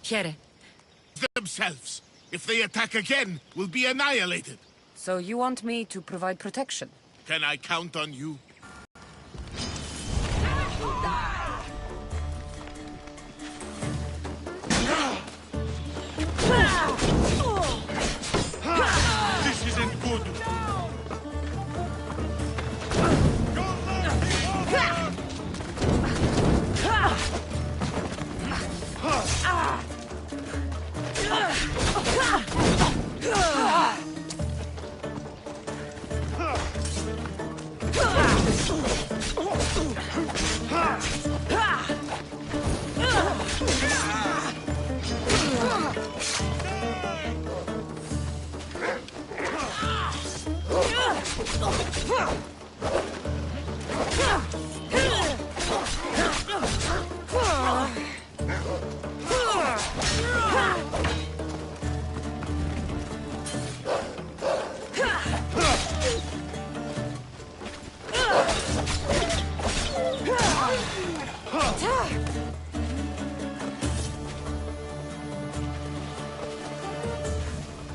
Here. Themselves. If they attack again, we'll be annihilated. So you want me to provide protection? Can I count on you? This isn't good.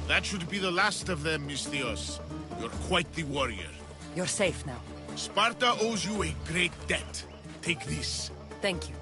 That should be the last of them, Misthios. You're quite the warrior. You're safe now. Sparta owes you a great debt. Take this. Thank you.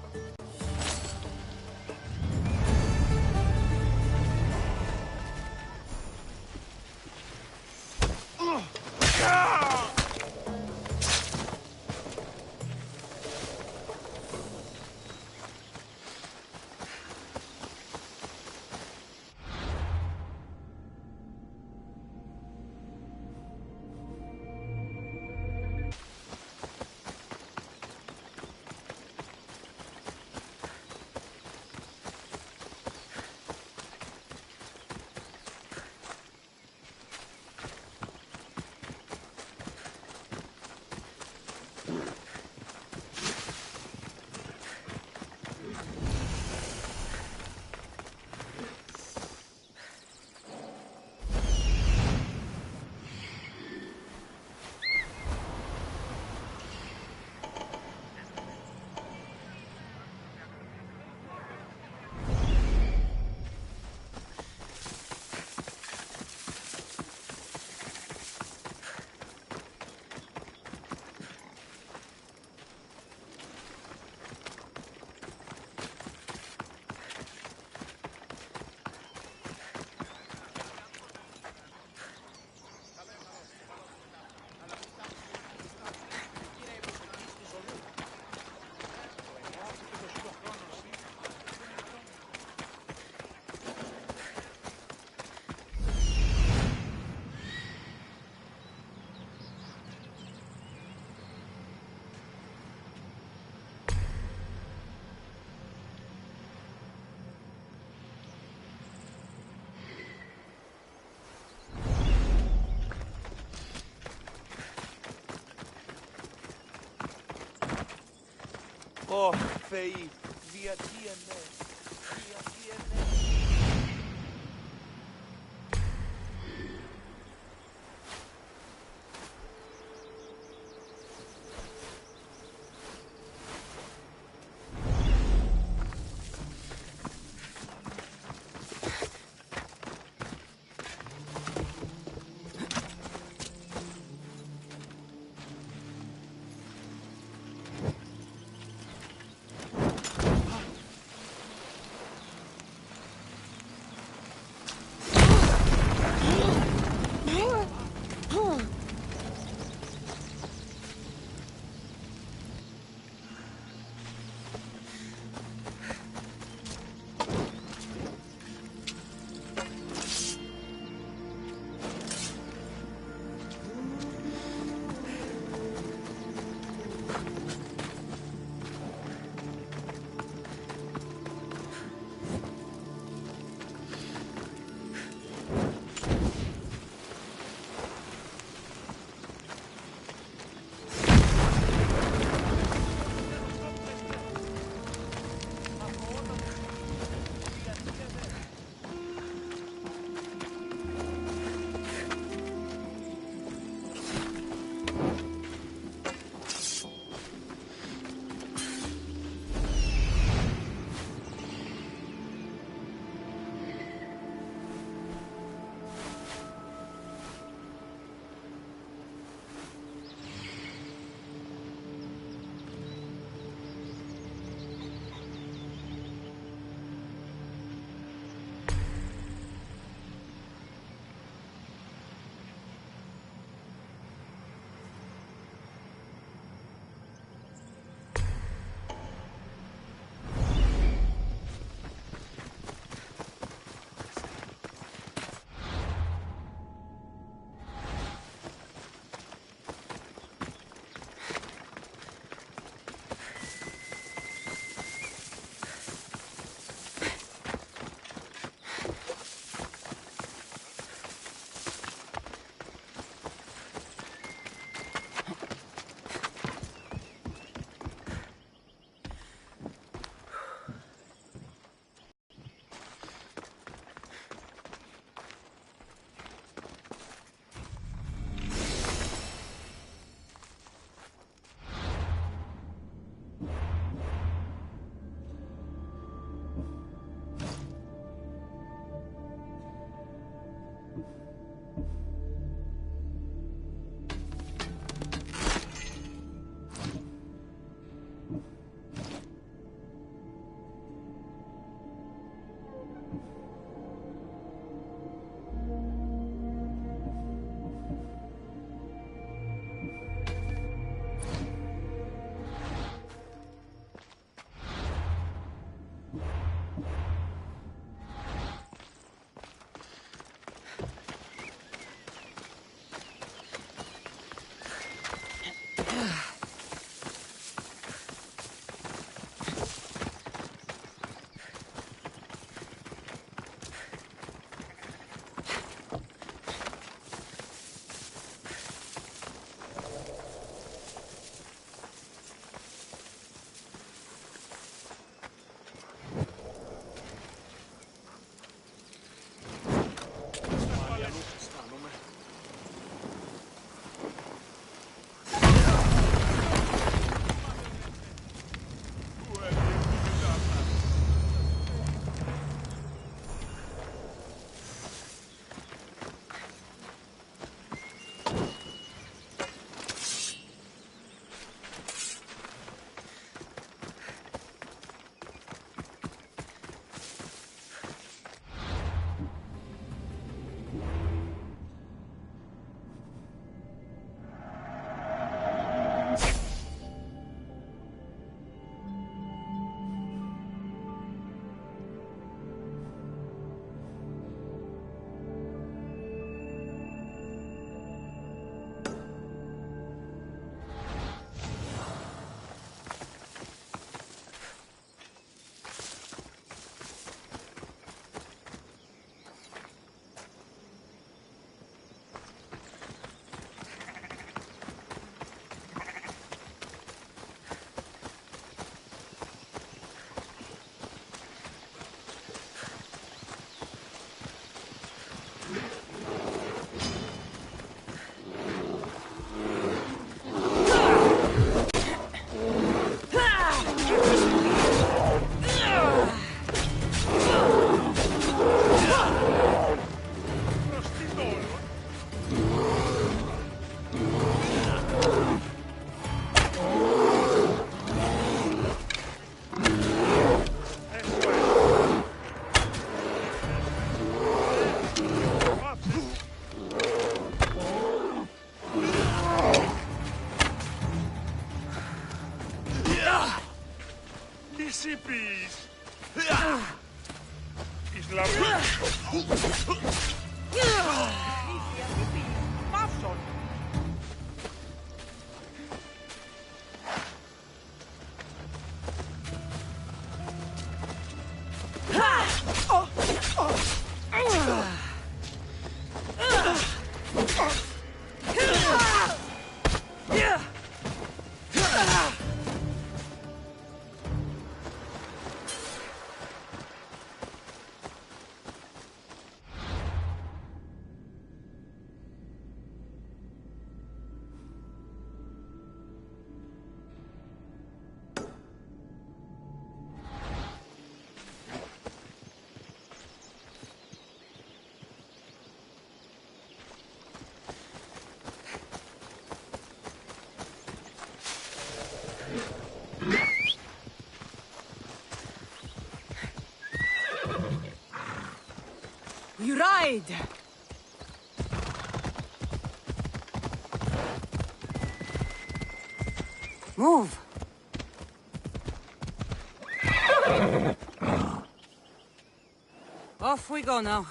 Oh, Fei, via TNA. Via TNA. Easy peas. Isla. Mawson. You ride! Move! Off we go now.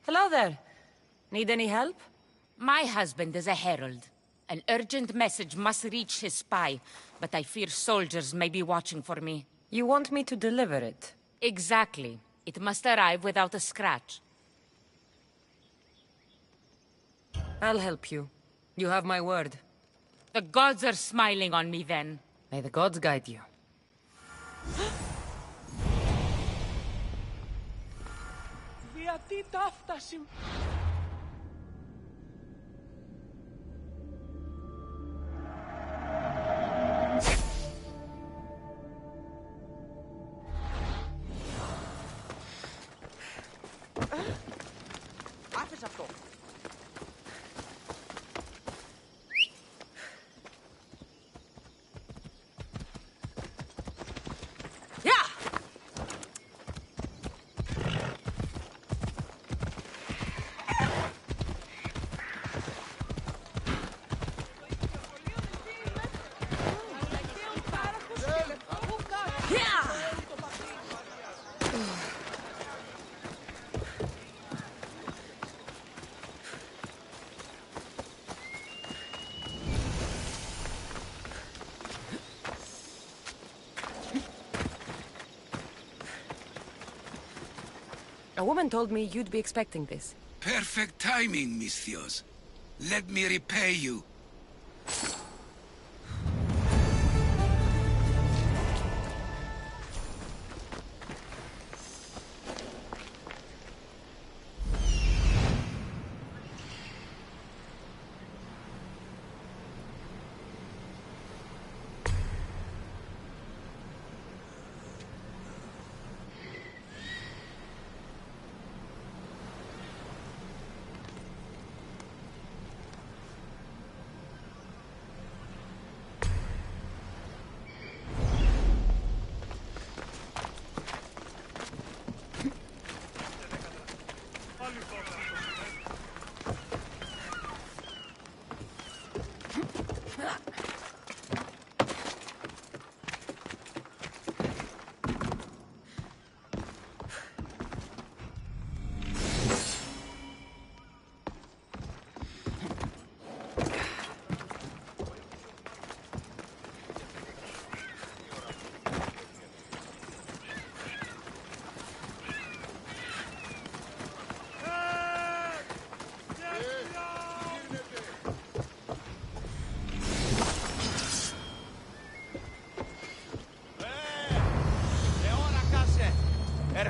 Hello there. Need any help? My husband is a herald. An urgent message must reach his spy, but I fear soldiers may be watching for me. You want me to deliver it? Exactly. It must arrive without a scratch. I'll help you. You have my word. The gods are smiling on me then. May the gods guide you. Γιατί τα φτάσει. Άφησε αυτό. A woman told me you'd be expecting this. Perfect timing, Misthios. Let me repay you.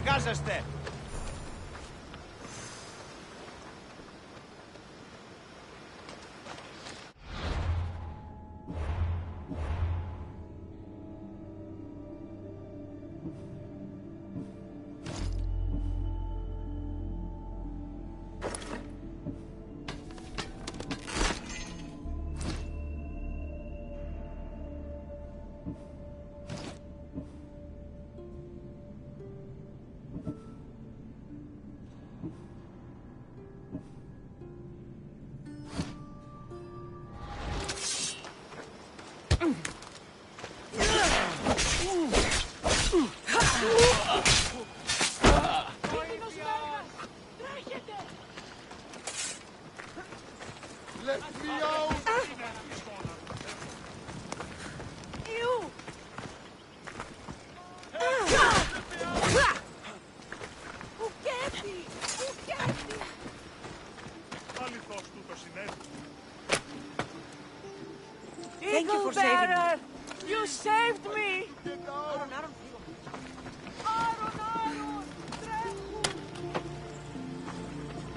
Εργάζεστε! Let me out! Αληθώς τούτο συνέβη. Thank you for saving me. You saved me!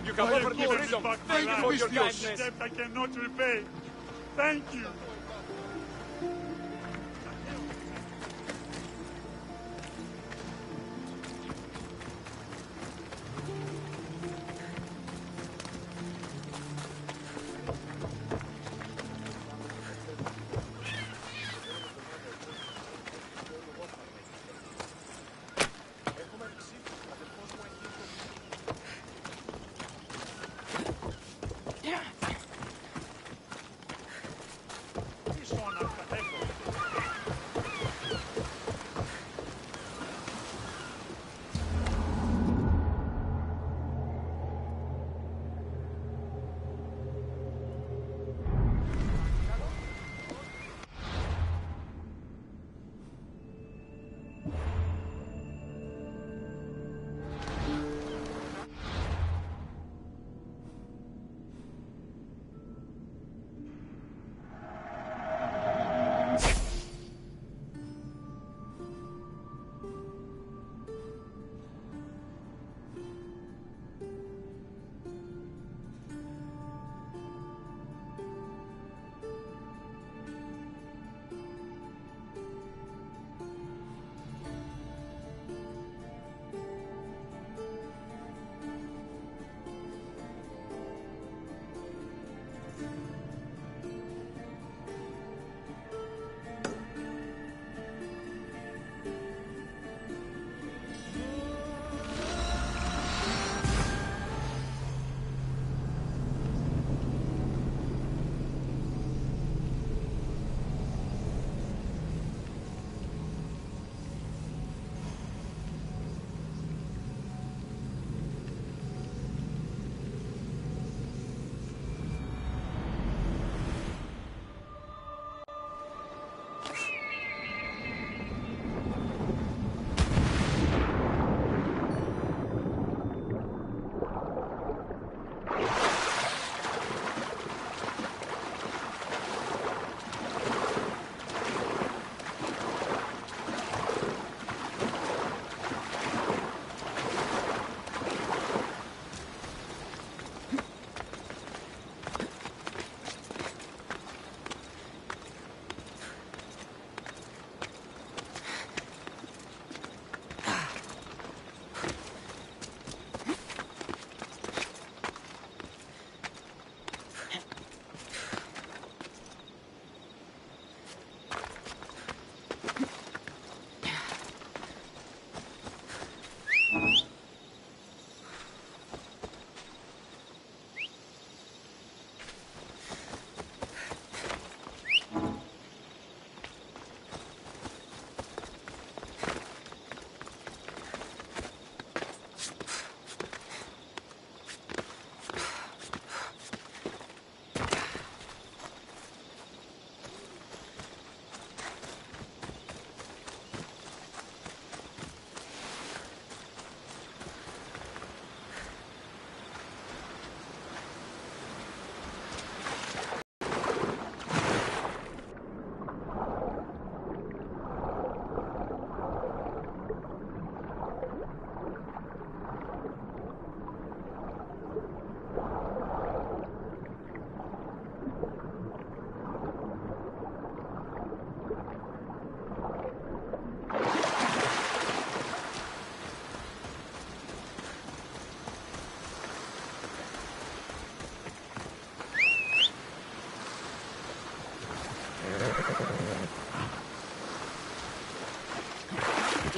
You have My offered me God. freedom. Thank Thank you you, for your Misthios. kindness. Debt I cannot repay. Thank you.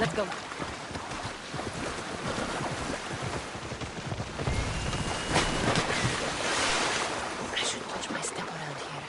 Let's go. I should watch my step around here.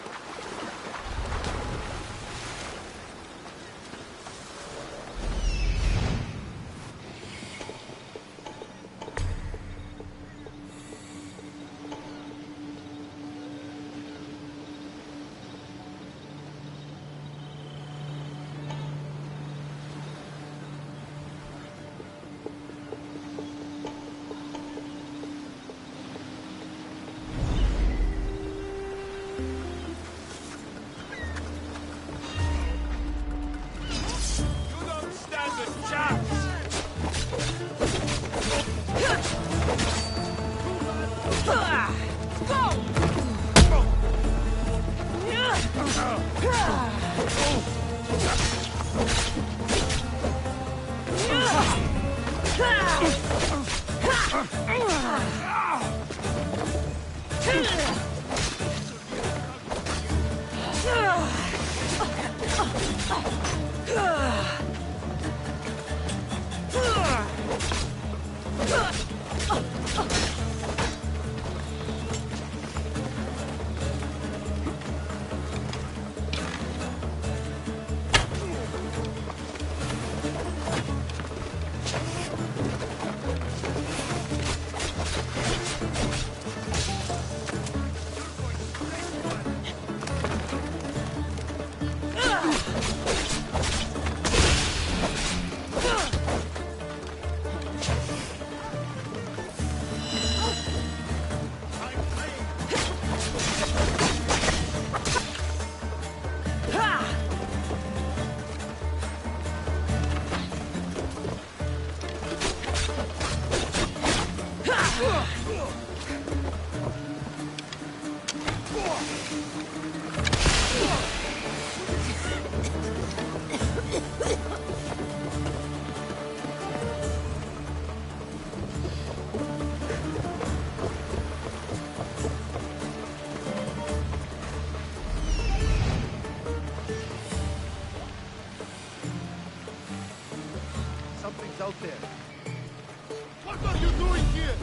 You don't stand a chance! Something's out there. What are you doing here?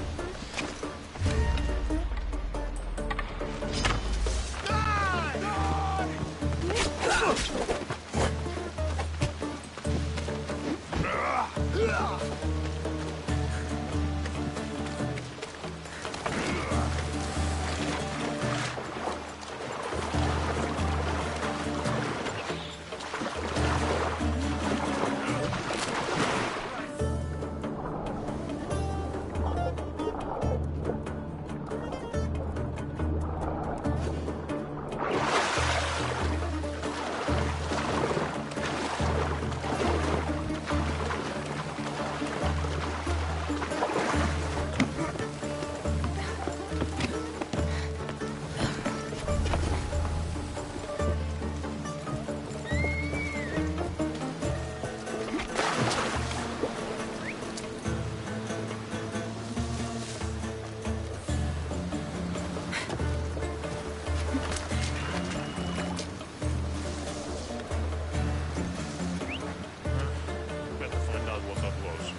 Better find out what that was.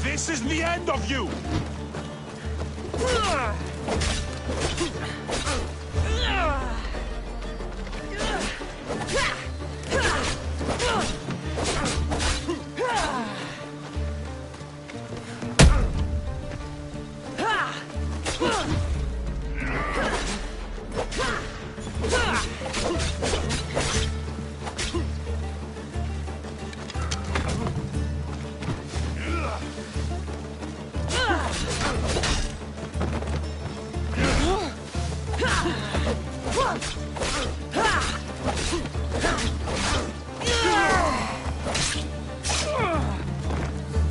This is the end of you!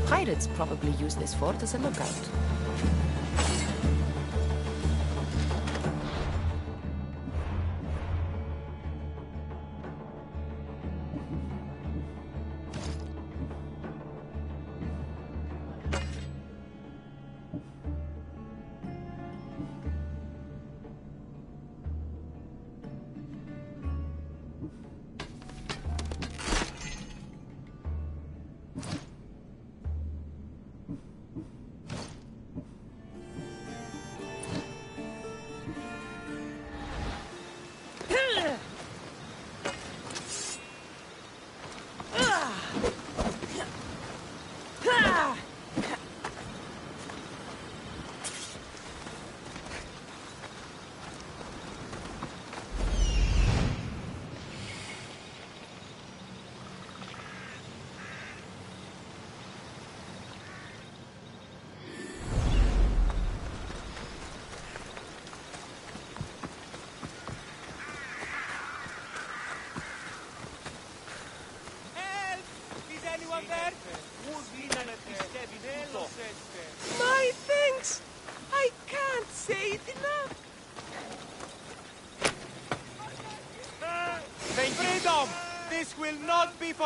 Pirates probably use this fort as a lookout.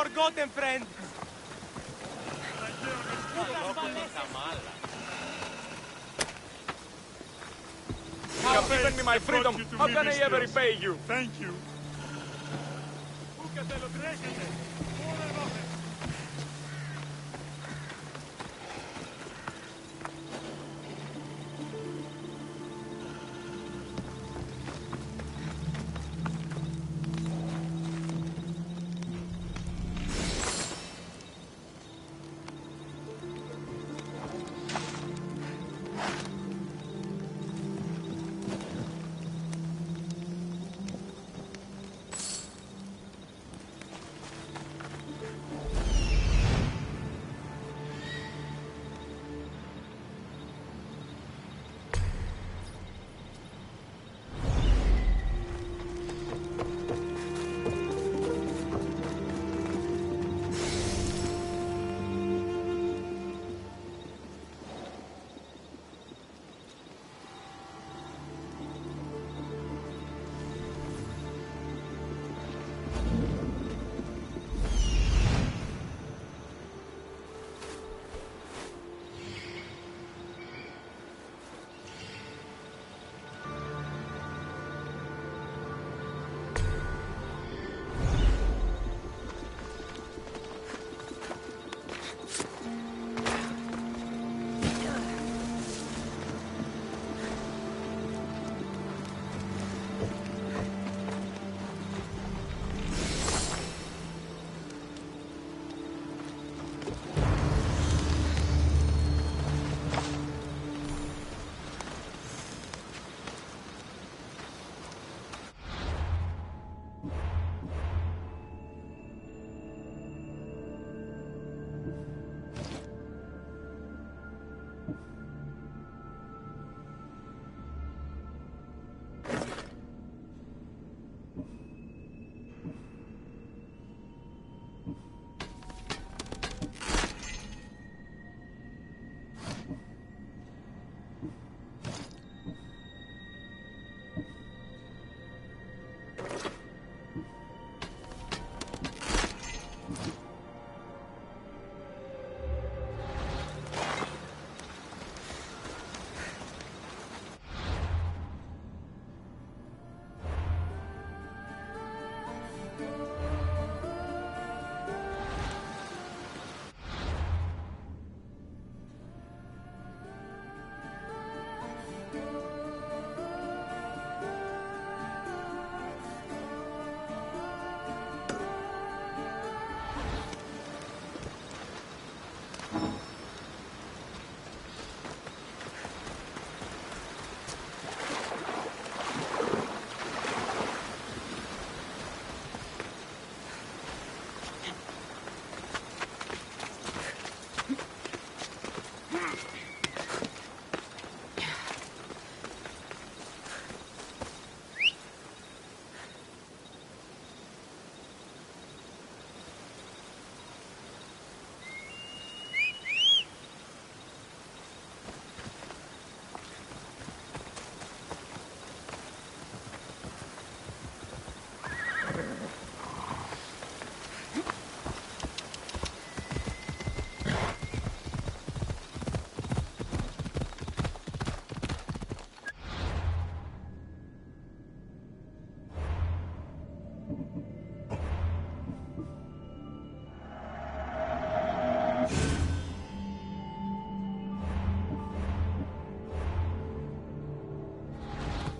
forgotten, friend. You have given me my freedom. How can I ever repay you? Thank you.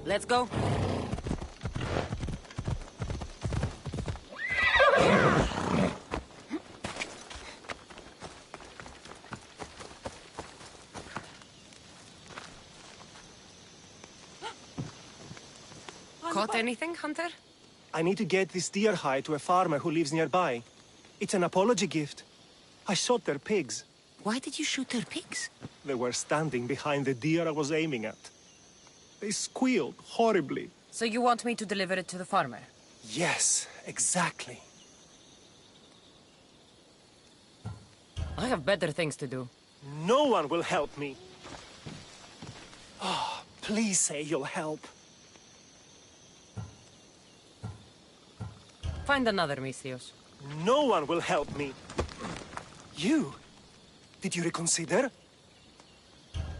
Let's go. Caught anything, Hunter? I need to get this deer hide to a farmer who lives nearby. It's an apology gift. I shot their pigs. Why did you shoot their pigs? They were standing behind the deer I was aiming at. They squealed horribly. So you want me to deliver it to the farmer? Yes, exactly. I have better things to do. No one will help me. Oh, please say you'll help. Find another, Misthios. No one will help me. You? Did you reconsider?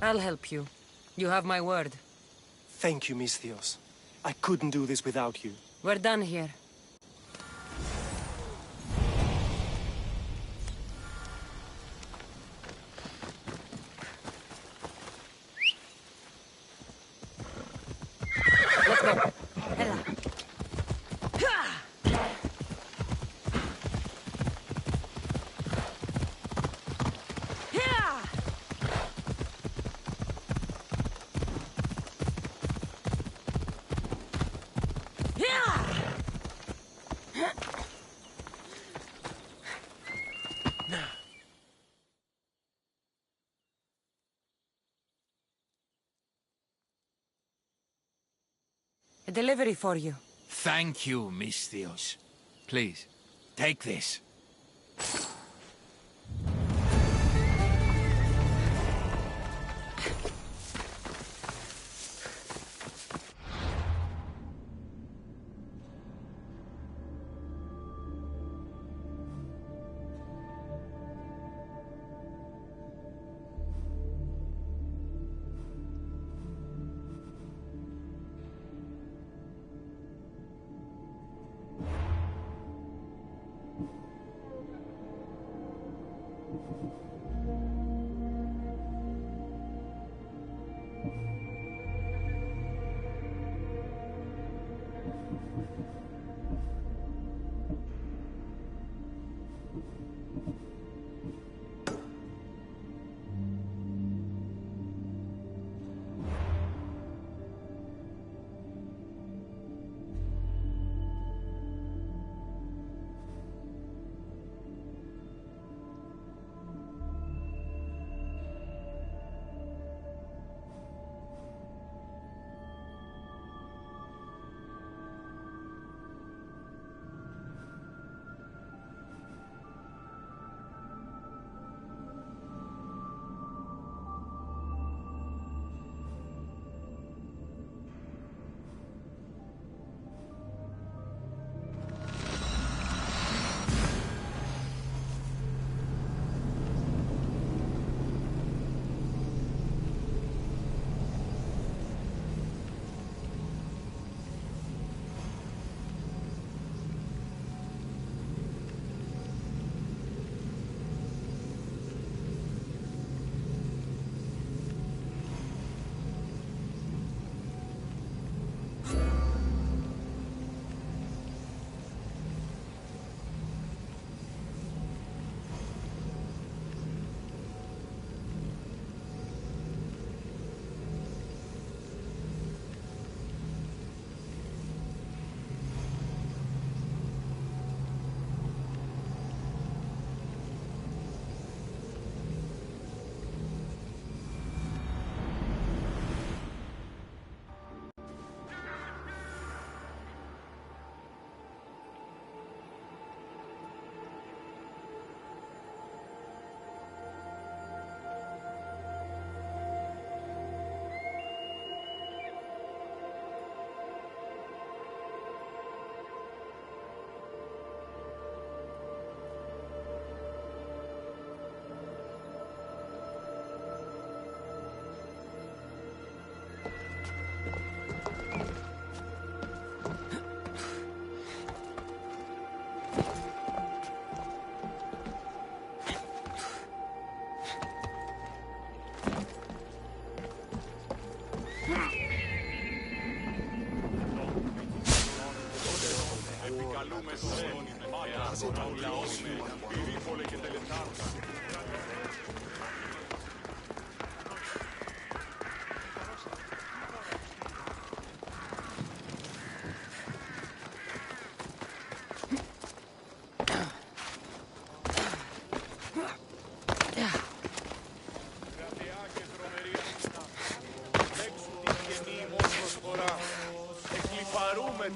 I'll help you. You have my word. Thank you, Misthios. I couldn't do this without you. We're done here. A delivery for you. Thank you, Misthios. Please, take this.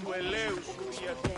του ελέους γιατί...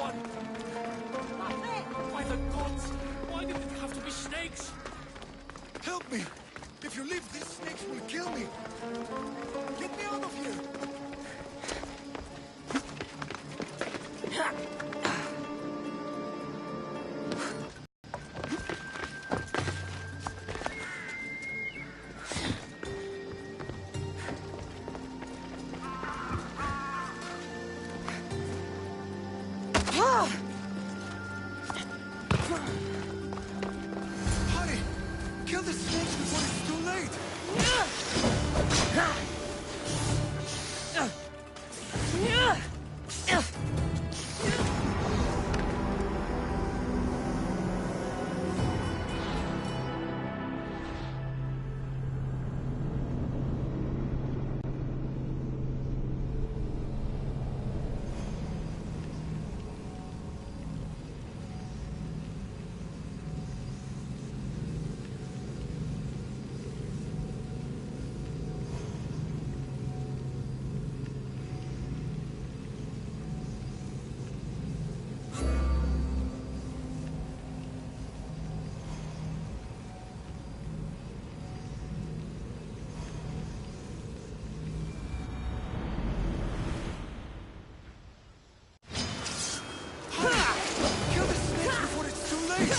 run! By the gods! Why did it have to be snakes? Help me! If you leave, these snakes will kill me! Get me out of here! Hurry! Kill the snakes before it's too late! Kill the snakes before it's too late!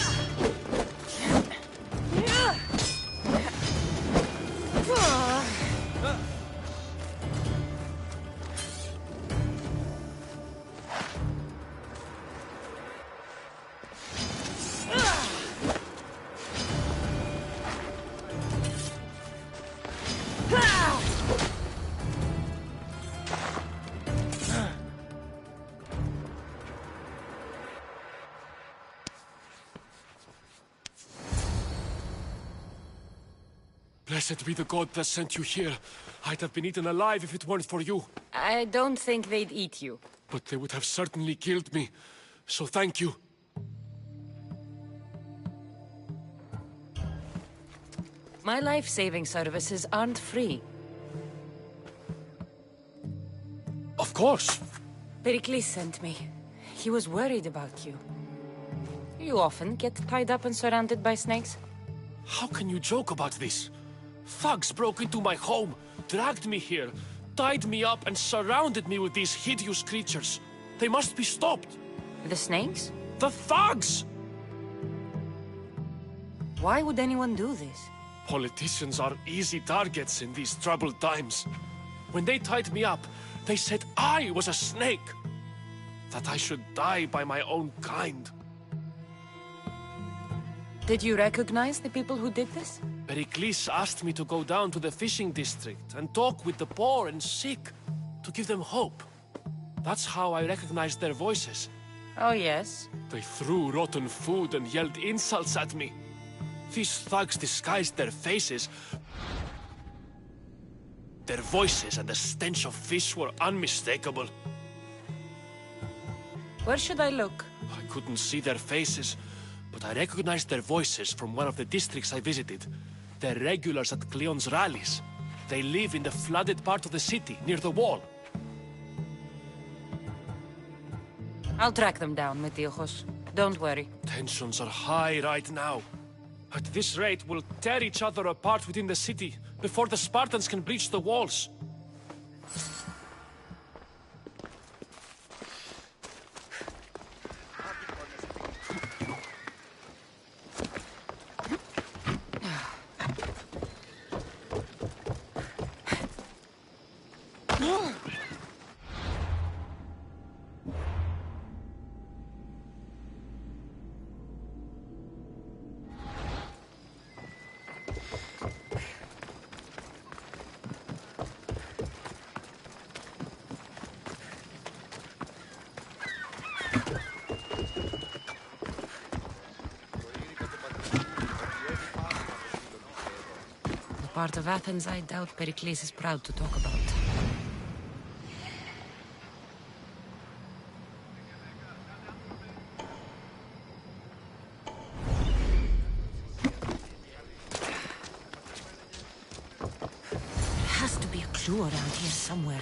Blessed be the god that sent you here. I'd have been eaten alive if it weren't for you. I don't think they'd eat you. But they would have certainly killed me. So thank you. My life-saving services aren't free. Of course. Pericles sent me. He was worried about you. You often get tied up and surrounded by snakes? How can you joke about this? Thugs broke into my home, dragged me here, tied me up and surrounded me with these hideous creatures. They must be stopped. The snakes? The thugs! Why would anyone do this? Politicians are easy targets in these troubled times. When they tied me up, they said I was a snake. That I should die by my own kind. Did you recognize the people who did this? Pericles asked me to go down to the fishing district and talk with the poor and sick, to give them hope. That's how I recognized their voices. Oh, yes? They threw rotten food and yelled insults at me. These thugs disguised their faces. Their voices and the stench of fish were unmistakable. Where should I look? I couldn't see their faces, but I recognized their voices from one of the districts I visited. They're regulars at Cleon's rallies. They live in the flooded part of the city, near the wall. I'll track them down, Metiochos. Don't worry. Tensions are high right now. At this rate, we'll tear each other apart within the city before the Spartans can breach the walls. Part of Athens I doubt Pericles is proud to talk about. There has to be a clue around here somewhere.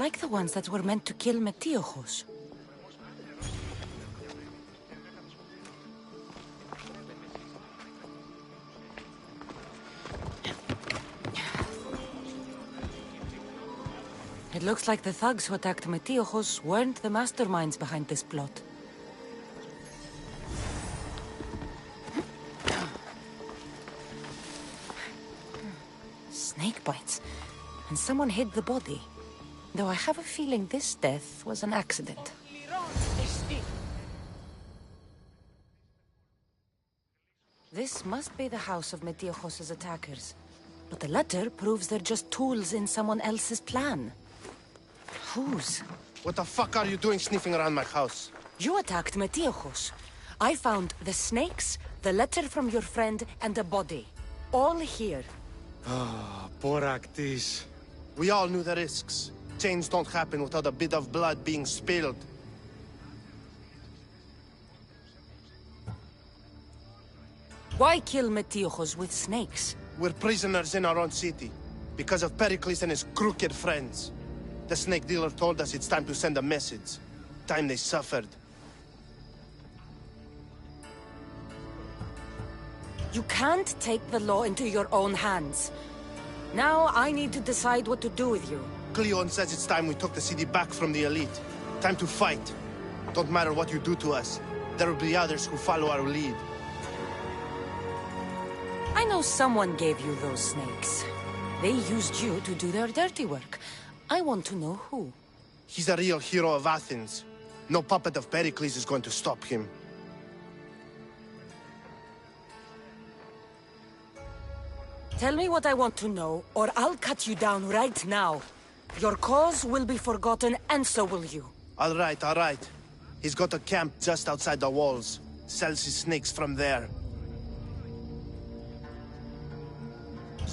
like the ones that were meant to kill Metiochos. It looks like the thugs who attacked Metiochos weren't the masterminds behind this plot. Snake bites. And someone hid the body. Though I have a feeling this death was an accident. This must be the house of Metiochos' attackers. But the letter proves they're just tools in someone else's plan. Whose? What the fuck are you doing sniffing around my house? You attacked Metiochos. I found the snakes, the letter from your friend, and a body. All here. Ah, Boraktis. We all knew the risks. Change don't happen without a bit of blood being spilled. Why kill Metiochos with snakes? We're prisoners in our own city. Because of Pericles and his crooked friends. The snake dealer told us it's time to send a message. Time they suffered. You can't take the law into your own hands. Now I need to decide what to do with you. Cleon says it's time we took the city back from the elite. Time to fight. Don't matter what you do to us. There will be others who follow our lead. I know someone gave you those snakes. They used you to do their dirty work. I want to know who. He's a real hero of Athens. No puppet of Pericles is going to stop him. Tell me what I want to know, or I'll cut you down right now. Your cause will be forgotten, and so will you. All right, all right. He's got a camp just outside the walls. Sells his snakes from there.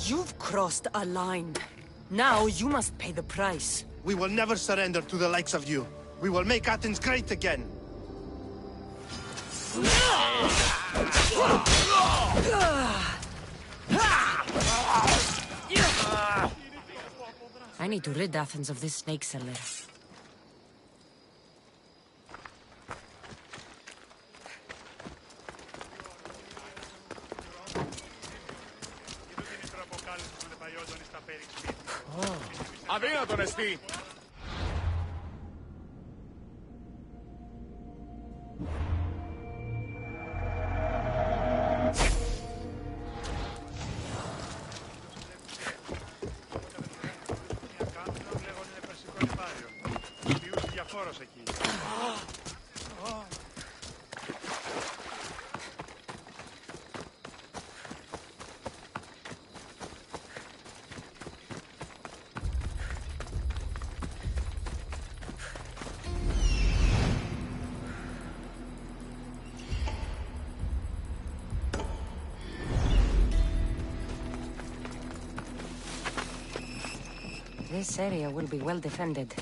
You've crossed a line. Now you must pay the price. We will never surrender to the likes of you. We will make Athens great again. I need to rid Athens of this snake seller. Αδύνατον εστί! This area will be well defended.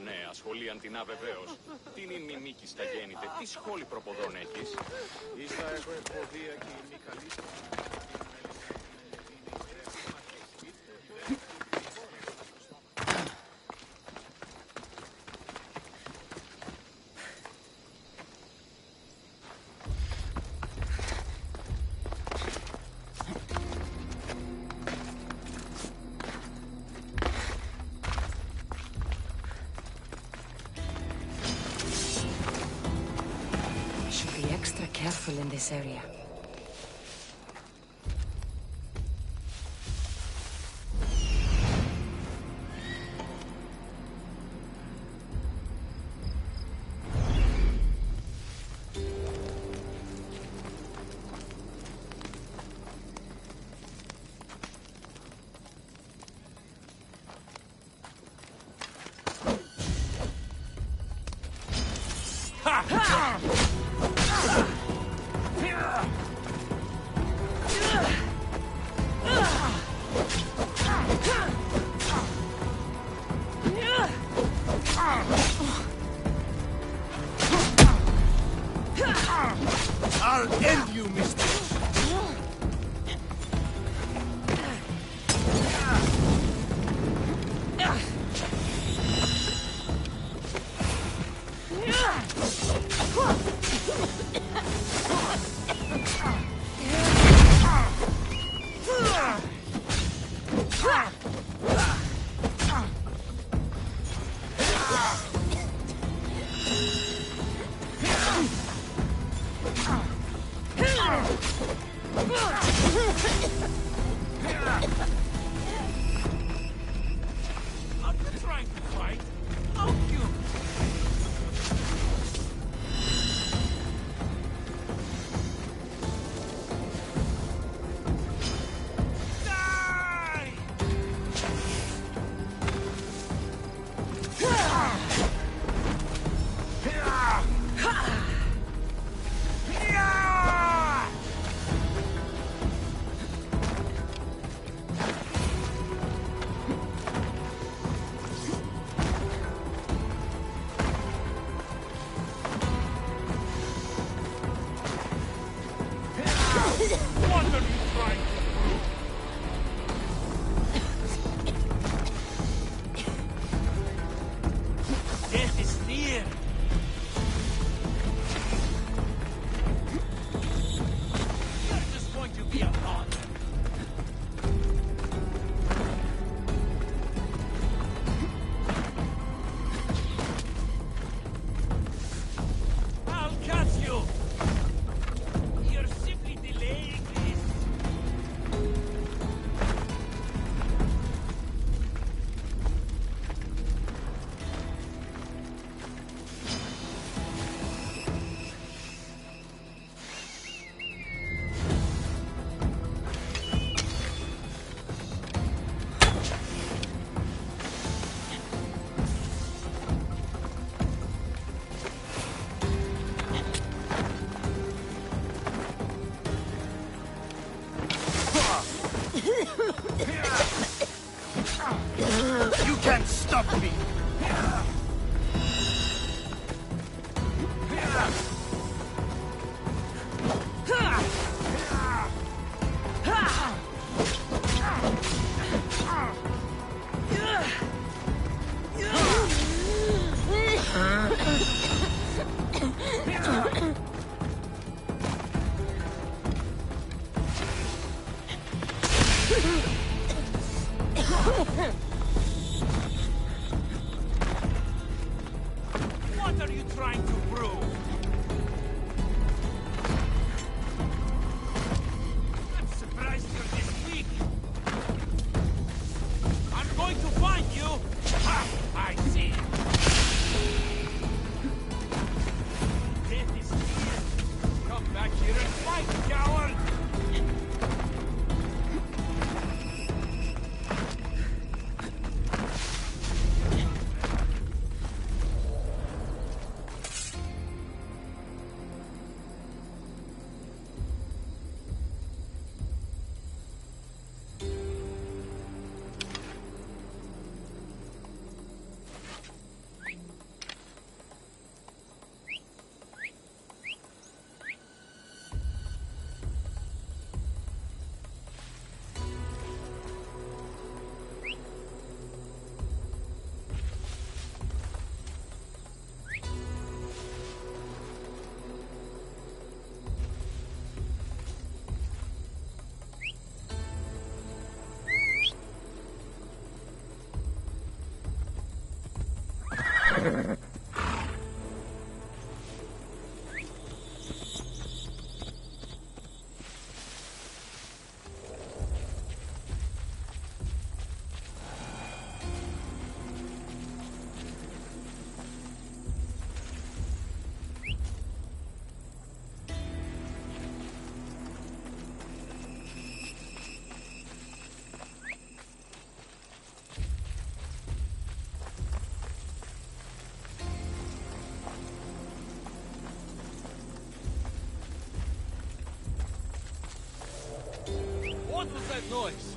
Ναι, ασχολίαν την αβεβαίως. Τι είναι μιμίκης τα γέννητε, τι σχόλη προποδών έχεις. Ίστα έχω εκποδία και η μη καλή. Careful in this area. I'll end you, mister! You can't stop me! What was that noise?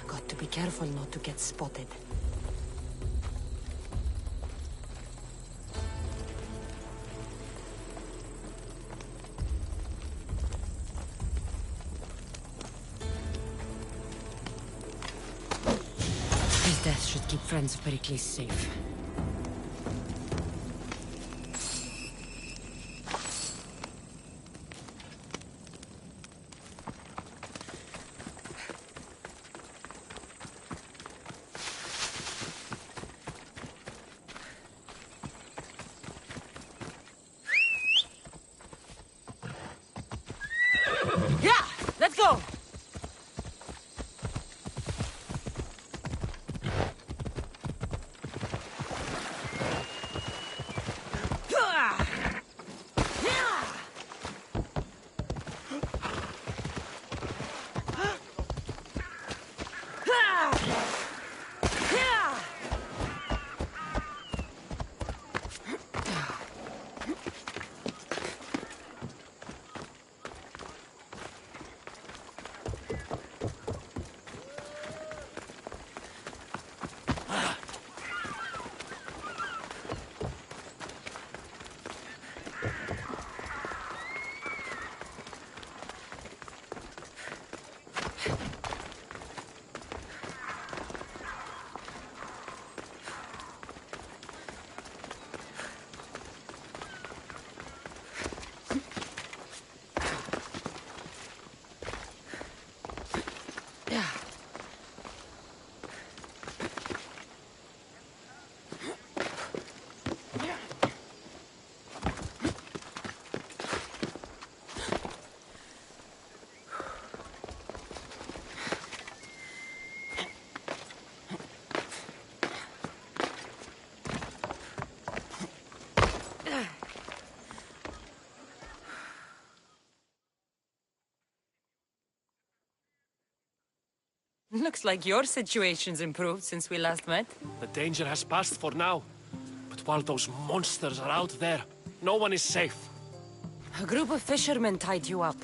Got to be careful not to get spotted. His death should keep friends of Pericles safe. Yeah! Let's go! Looks like your situation's improved since we last met. The danger has passed for now. But while those monsters are out there, no one is safe. A group of fishermen tied you up.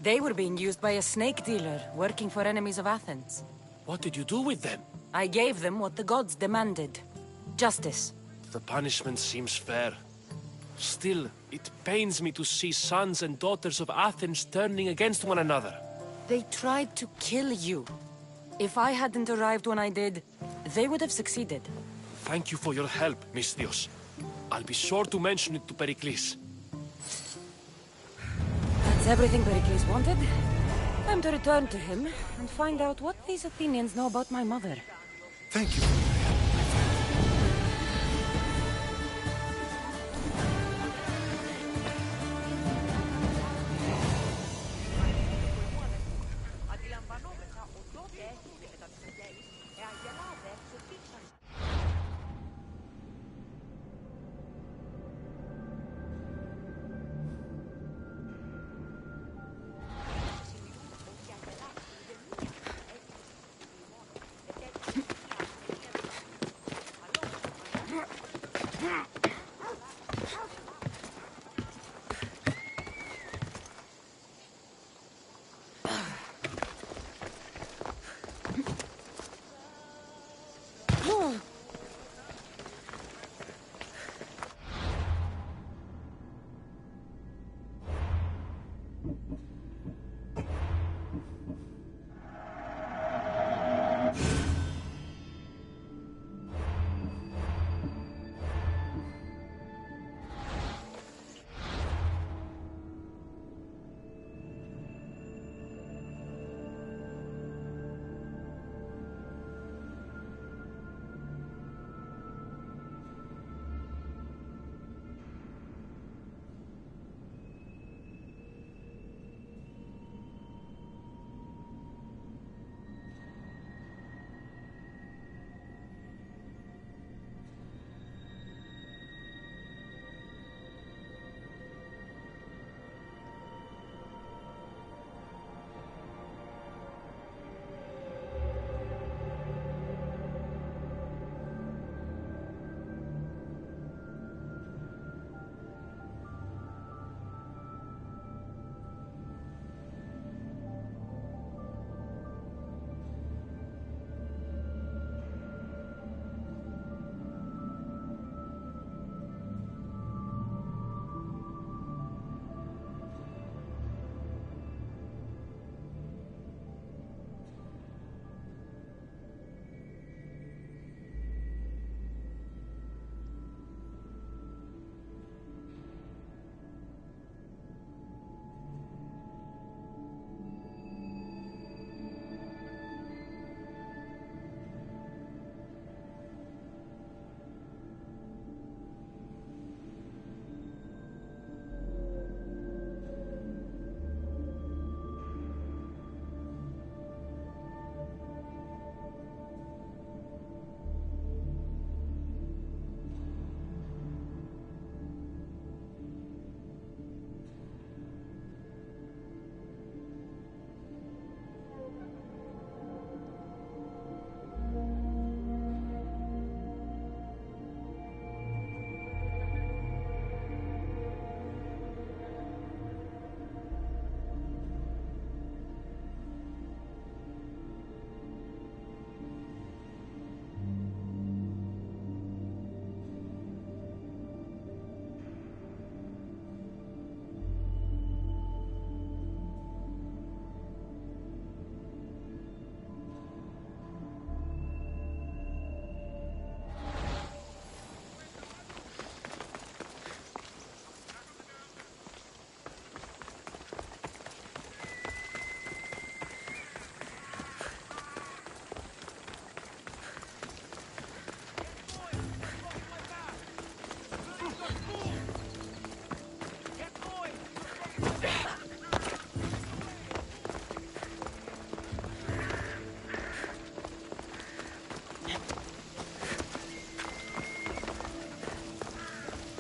They were being used by a snake dealer, working for enemies of Athens. What did you do with them? I gave them what the gods demanded. Justice. The punishment seems fair. Still, it pains me to see sons and daughters of Athens turning against one another. They tried to kill you. If I hadn't arrived when I did, they would have succeeded. Thank you for your help, Misthios. I'll be sure to mention it to Pericles. That's everything Pericles wanted. Time to return to him and find out what these Athenians know about my mother. Thank you for your help, my friend.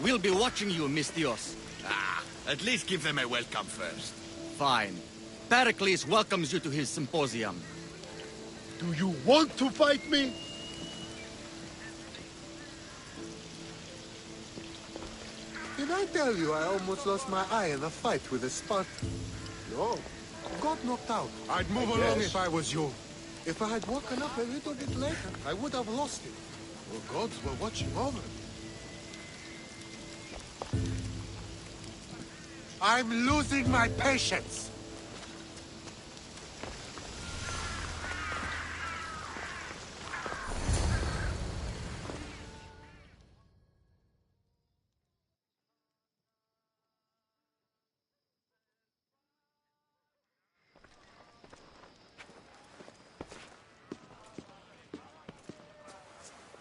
We'll be watching you, Misthios. Ah, at least give them a welcome first. Fine. Pericles welcomes you to his symposium. Do you want to fight me? Did I tell you I almost lost my eye in a fight with a Spartan? No. Got knocked out. I'd move along if I was you. If I had woken up a little bit later, I would have lost it. The gods were watching over me. I'm losing my patience.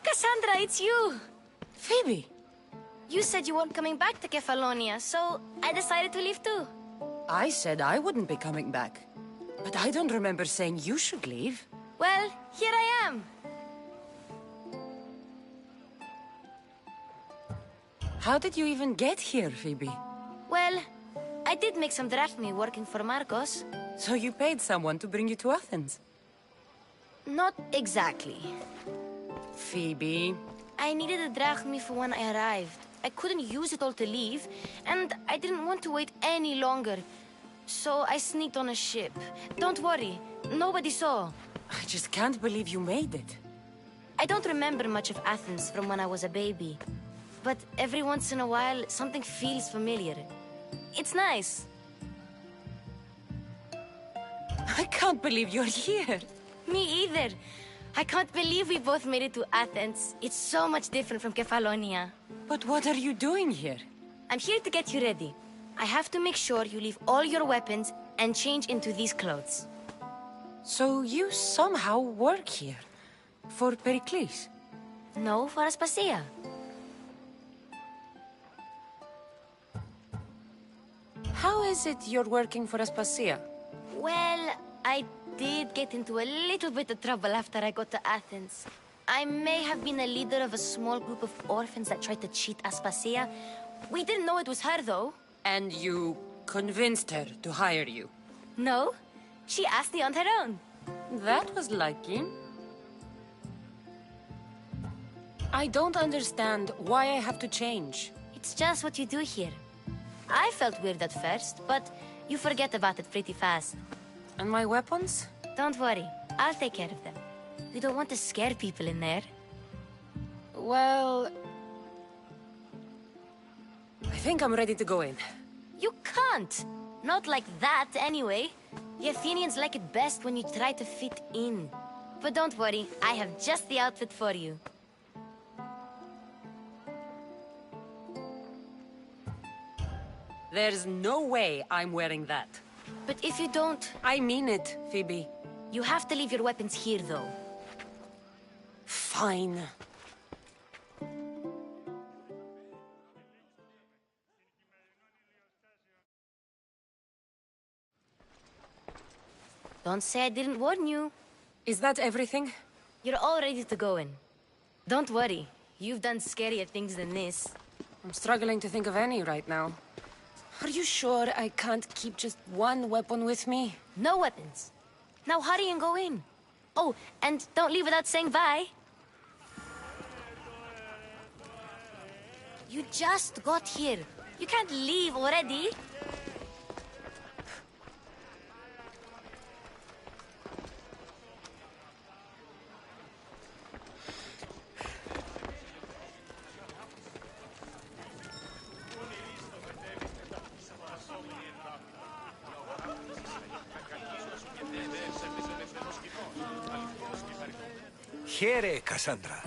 Cassandra, it's you! Phoebe! You said you weren't coming back to Kefalonia, so I decided to leave too. I said I wouldn't be coming back. But I don't remember saying you should leave. Well, here I am. How did you even get here, Phoebe? Well, I did make some drachmi working for Marcos. So you paid someone to bring you to Athens? Not exactly. Phoebe... I needed a drachmi for when I arrived. I couldn't use it all to leave, and I didn't want to wait any longer. So I sneaked on a ship. Don't worry, nobody saw. I just can't believe you made it. I don't remember much of Athens from when I was a baby. But every once in a while, something feels familiar. It's nice. I can't believe you're here. Me either. I can't believe we both made it to Athens. It's so much different from Kefalonia. But what are you doing here? I'm here to get you ready. I have to make sure you leave all your weapons and change into these clothes. So you somehow work here? For Pericles? No, for Aspasia. How is it you're working for Aspasia? Well, I did get into a little bit of trouble after I got to Athens. I may have been a leader of a small group of orphans that tried to cheat Aspasia. We didn't know it was her, though. And you convinced her to hire you? No, she asked me on her own. That was lucky. I don't understand why I have to change. It's just what you do here. I felt weird at first, but you forget about it pretty fast. And my weapons? Don't worry, I'll take care of them. We don't want to scare people in there. Well... I think I'm ready to go in. You can't! Not like that, anyway. The Athenians like it best when you try to fit in. But don't worry, I have just the outfit for you. There's no way I'm wearing that. But if you don't... I mean it, Phoebe. You have to leave your weapons here, though. Fine. Don't say I didn't warn you. Is that everything? You're all ready to go in. Don't worry. You've done scarier things than this. I'm struggling to think of any right now. Are you sure I can't keep just one weapon with me? No weapons. Now hurry and go in. Oh, and don't leave without saying bye. You just got here. You can't leave already. Here, Cassandra.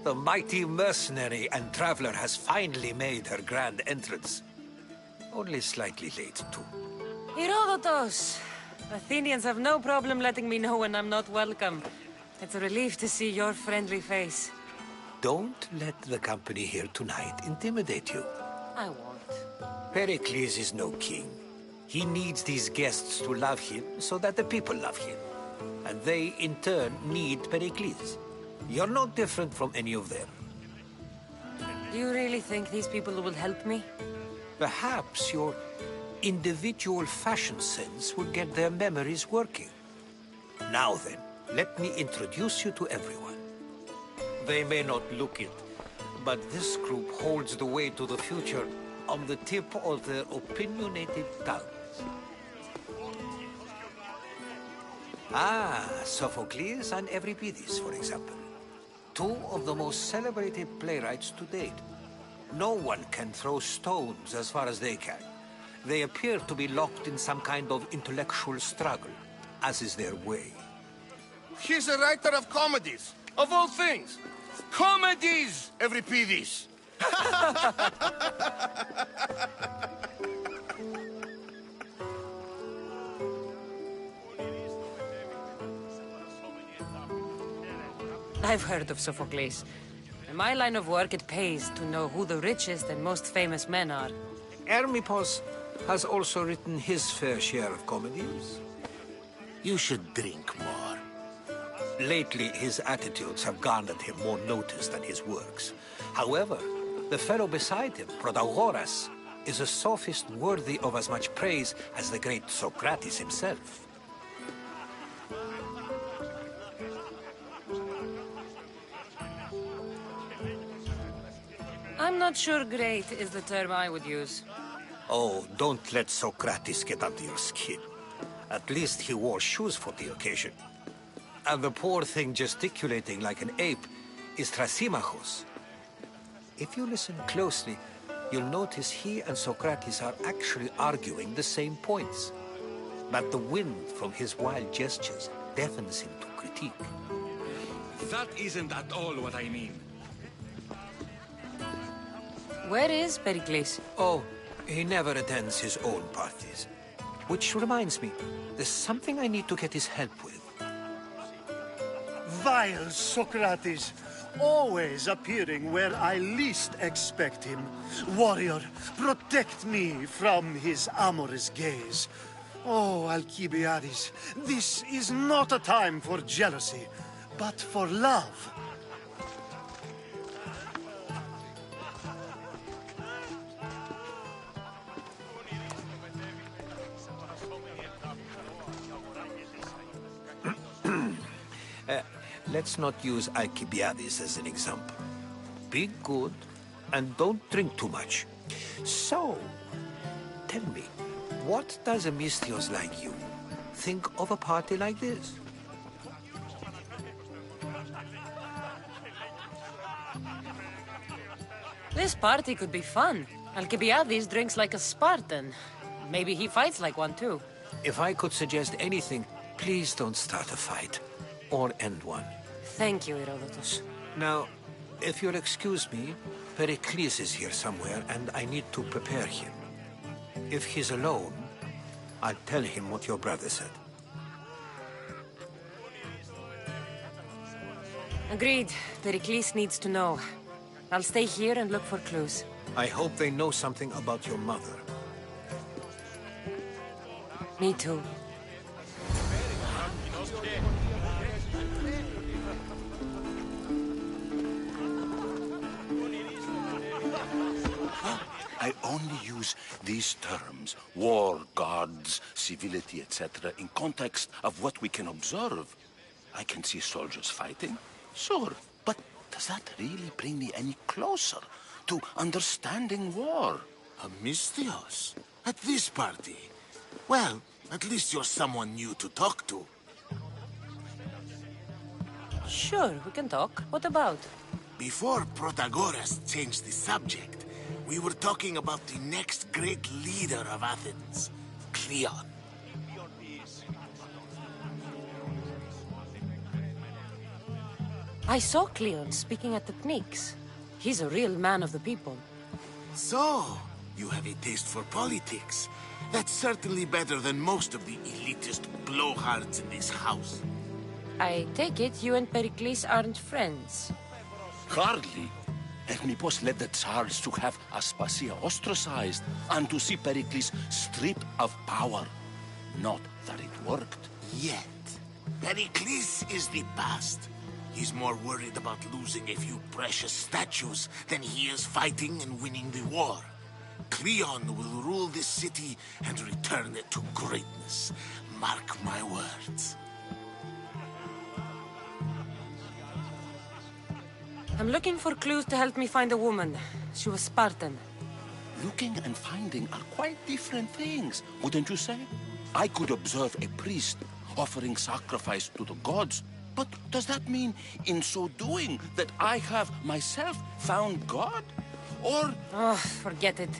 The mighty mercenary and traveler has finally made her grand entrance. Only slightly late, too. Herodotus! Athenians have no problem letting me know when I'm not welcome. It's a relief to see your friendly face. Don't let the company here tonight intimidate you. I won't. Pericles is no king. He needs these guests to love him so that the people love him. And they, in turn, need Pericles. You're no different from any of them. Do you really think these people will help me? Perhaps your individual fashion sense will get their memories working. Now then, let me introduce you to everyone. They may not look it, but this group holds the way to the future on the tip of their opinionated tongues. Ah, Sophocles and Euripides, for example. Two of the most celebrated playwrights to date. No one can throw stones as far as they can. They appear to be locked in some kind of intellectual struggle, as is their way. He's a writer of comedies, of all things. Comedies, Euripides. I've heard of Sophocles. In my line of work, it pays to know who the richest and most famous men are. Hermippos has also written his fair share of comedies. You should drink more. Lately, his attitudes have garnered him more notice than his works. However, the fellow beside him, Protagoras, is a sophist worthy of as much praise as the great Socrates himself. I'm not sure great is the term I would use. Oh, don't let Socrates get under your skin. At least he wore shoes for the occasion. And the poor thing gesticulating like an ape is Thrasymachos. If you listen closely, you'll notice he and Socrates are actually arguing the same points. But the wind from his wild gestures deafens him to critique. That isn't at all what I mean. Where is Pericles? Oh, he never attends his own parties. Which reminds me, there's something I need to get his help with. Vile Socrates, always appearing where I least expect him. Warrior, protect me from his amorous gaze. Oh, Alcibiades, this is not a time for jealousy, but for love. Let's not use Alcibiades as an example. Be good, and don't drink too much. So, tell me, what does a Misthios like you think of a party like this? This party could be fun. Alcibiades drinks like a Spartan. Maybe he fights like one too. If I could suggest anything, please don't start a fight. Or end one. Thank you, Herodotus. Now, if you'll excuse me, Pericles is here somewhere, and I need to prepare him. If he's alone, I'll tell him what your brother said. Agreed. Pericles needs to know. I'll stay here and look for clues. I hope they know something about your mother. Me too. I only use these terms, war, gods, civility, etc., in context of what we can observe. I can see soldiers fighting, sure, but does that really bring me any closer to understanding war? A Misthios? At this party? Well, at least you're someone new to talk to. Sure, we can talk. What about? Before Protagoras changed the subject, we were talking about the next great leader of Athens, Cleon. I saw Cleon speaking at the Pnyx. He's a real man of the people. So, you have a taste for politics. That's certainly better than most of the elitist blowhards in this house. I take it you and Pericles aren't friends. Hardly. Hermippos led the Tsars to have Aspasia ostracized and to see Pericles stripped of power. Not that it worked. Yet. Pericles is the past. He's more worried about losing a few precious statues than he is fighting and winning the war. Cleon will rule this city and return it to greatness. Mark my words. I'm looking for clues to help me find a woman. She was Spartan. Looking and finding are quite different things, wouldn't you say? I could observe a priest offering sacrifice to the gods, but does that mean, in so doing, that I have myself found God? Or... Oh, forget it.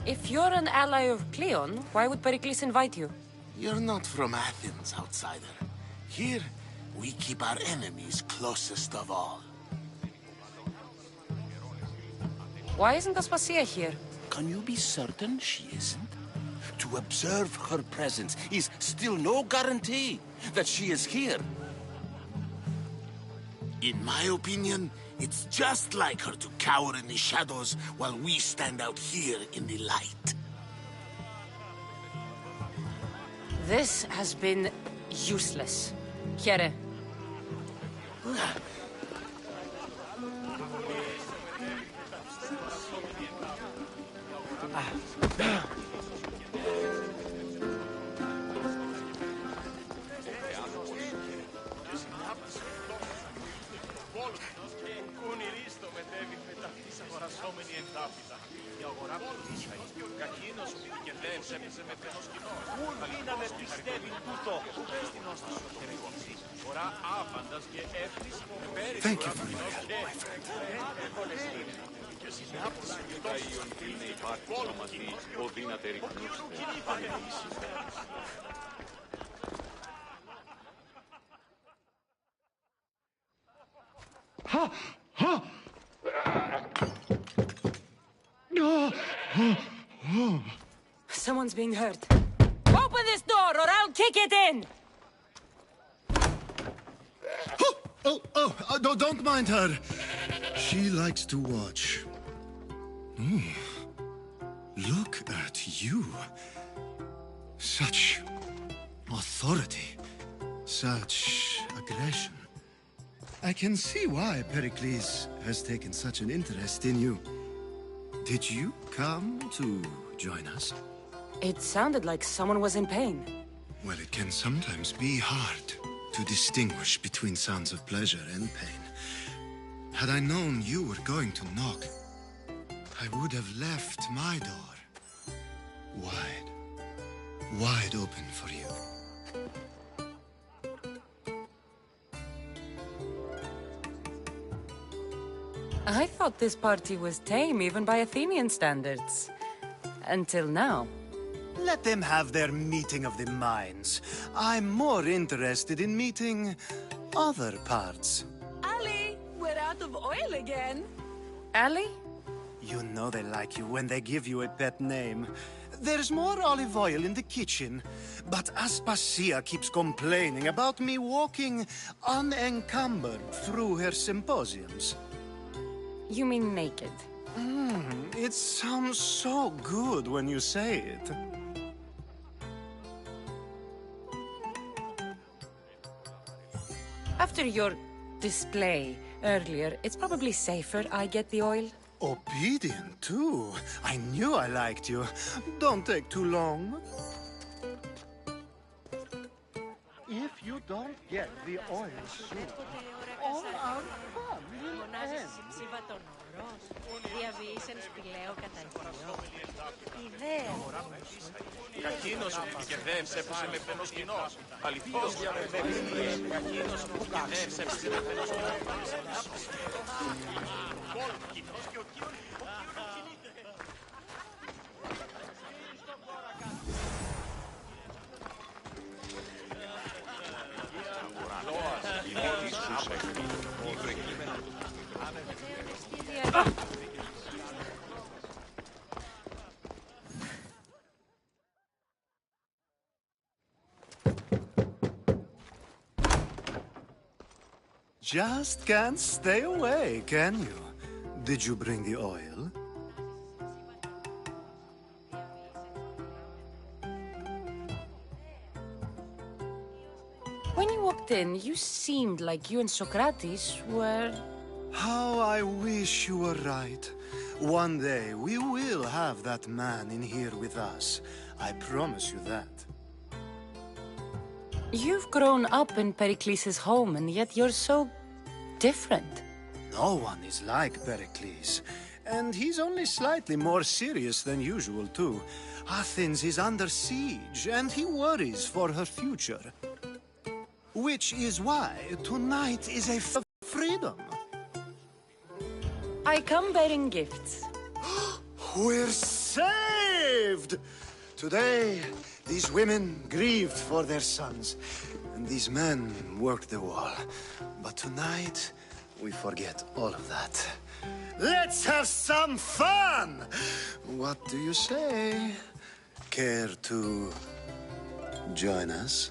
If you're an ally of Cleon, why would Pericles invite you? You're not from Athens, outsider. Here, we keep our enemies closest of all. Why isn't Aspasia here? Can you be certain she isn't? To observe her presence is still no guarantee that she is here. In my opinion, it's just like her to cower in the shadows while we stand out here in the light. This has been useless. Here. Thank you for your help, my friend. Ha! Ha! Someone's being hurt. Open this door or I'll kick it in! Don't mind her. She likes to watch. Look at you. Such authority. Such aggression. I can see why Pericles has taken such an interest in you. Did you come to join us? It sounded like someone was in pain. Well, it can sometimes be hard to distinguish between sounds of pleasure and pain. Had I known you were going to knock, I would have left my door wide open for you. I thought this party was tame even by Athenian standards. Until now. Let them have their meeting of the minds. I'm more interested in meeting other parts. Ali, we're out of oil again. Ali? You know they like you when they give you a pet name. There's more olive oil in the kitchen, but Aspasia keeps complaining about me walking unencumbered through her symposiums. You mean naked? It sounds so good when you say it. After your display earlier, it's probably safer I get the oil. Obedient, too. I knew I liked you. Don't take too long. If you don't get the oil soon, all our fun will end. Κακίνος που κερδεύσε έπεσε με πένος κοινός. Αληθώς διαβεβαιωθείς. Κακίνος που κερδεύσε έπεσε με πένος κοινός. Just can't stay away, can you? Did you bring the oil? When you walked in, you seemed like you and Socrates were... How I wish you were right. One day, we will have that man in here with us. I promise you that. You've grown up in Pericles' home, and yet you're so... different. No one is like Pericles. And he's only slightly more serious than usual, too. Athens is under siege, and he worries for her future. Which is why tonight is a freedom. I come bearing gifts. We're saved! Today, these women grieved for their sons, and these men worked the wall. But tonight, we forget all of that. Let's have some fun! What do you say? Care to join us?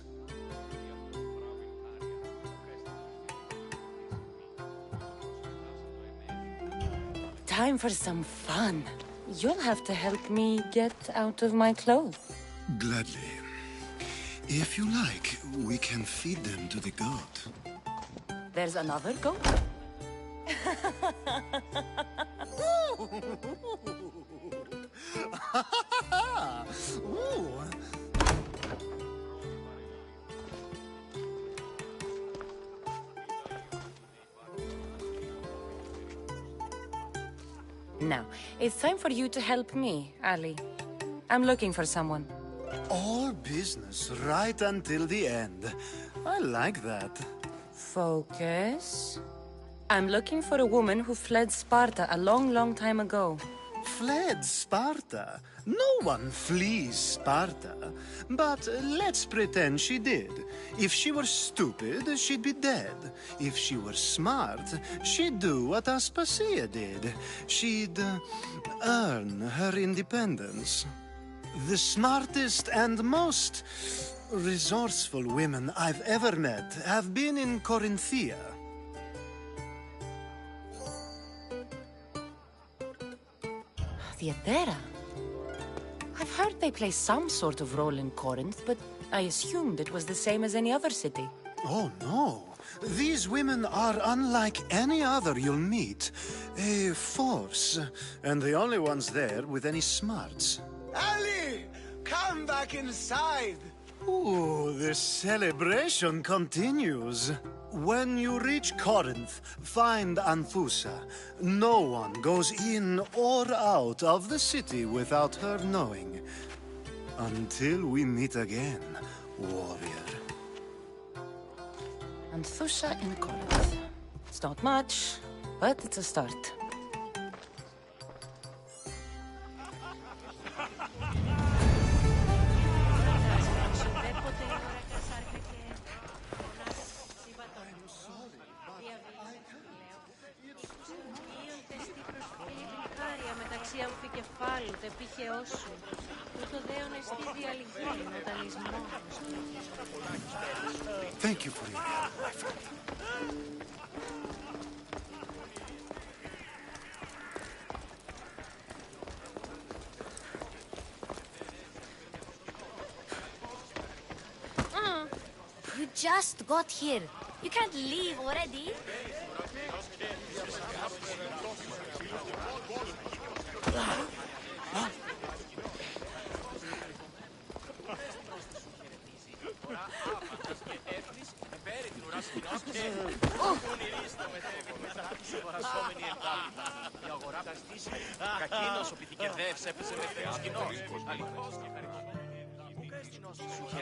Time for some fun. You'll have to help me get out of my clothes. Gladly. If you like, we can feed them to the goat. There's another goat? Ooh. Now, it's time for you to help me, Ali. I'm looking for someone. All business right until the end. I like that. Focus. I'm looking for a woman who fled Sparta a long, long time ago. Fled Sparta? No one flees Sparta. But let's pretend she did. If she were stupid, she'd be dead. If she were smart, she'd do what Aspasia did. She'd earn her independence. The smartest and most resourceful women I've ever met have been in Corinthia. Theatera? I've heard they play some sort of role in Corinth, but I assumed it was the same as any other city. Oh, no. These women are unlike any other you'll meet. A force, and the only ones there with any smarts. Ali! Come back inside! Ooh, the celebration continues. When you reach Corinth, find Anthusa. No one goes in or out of the city without her knowing. Until we meet again, warrior. Anthusa in Corinth. It's not much, but it's a start. Thank you for your help, my friend. You just got here. You can't leave already.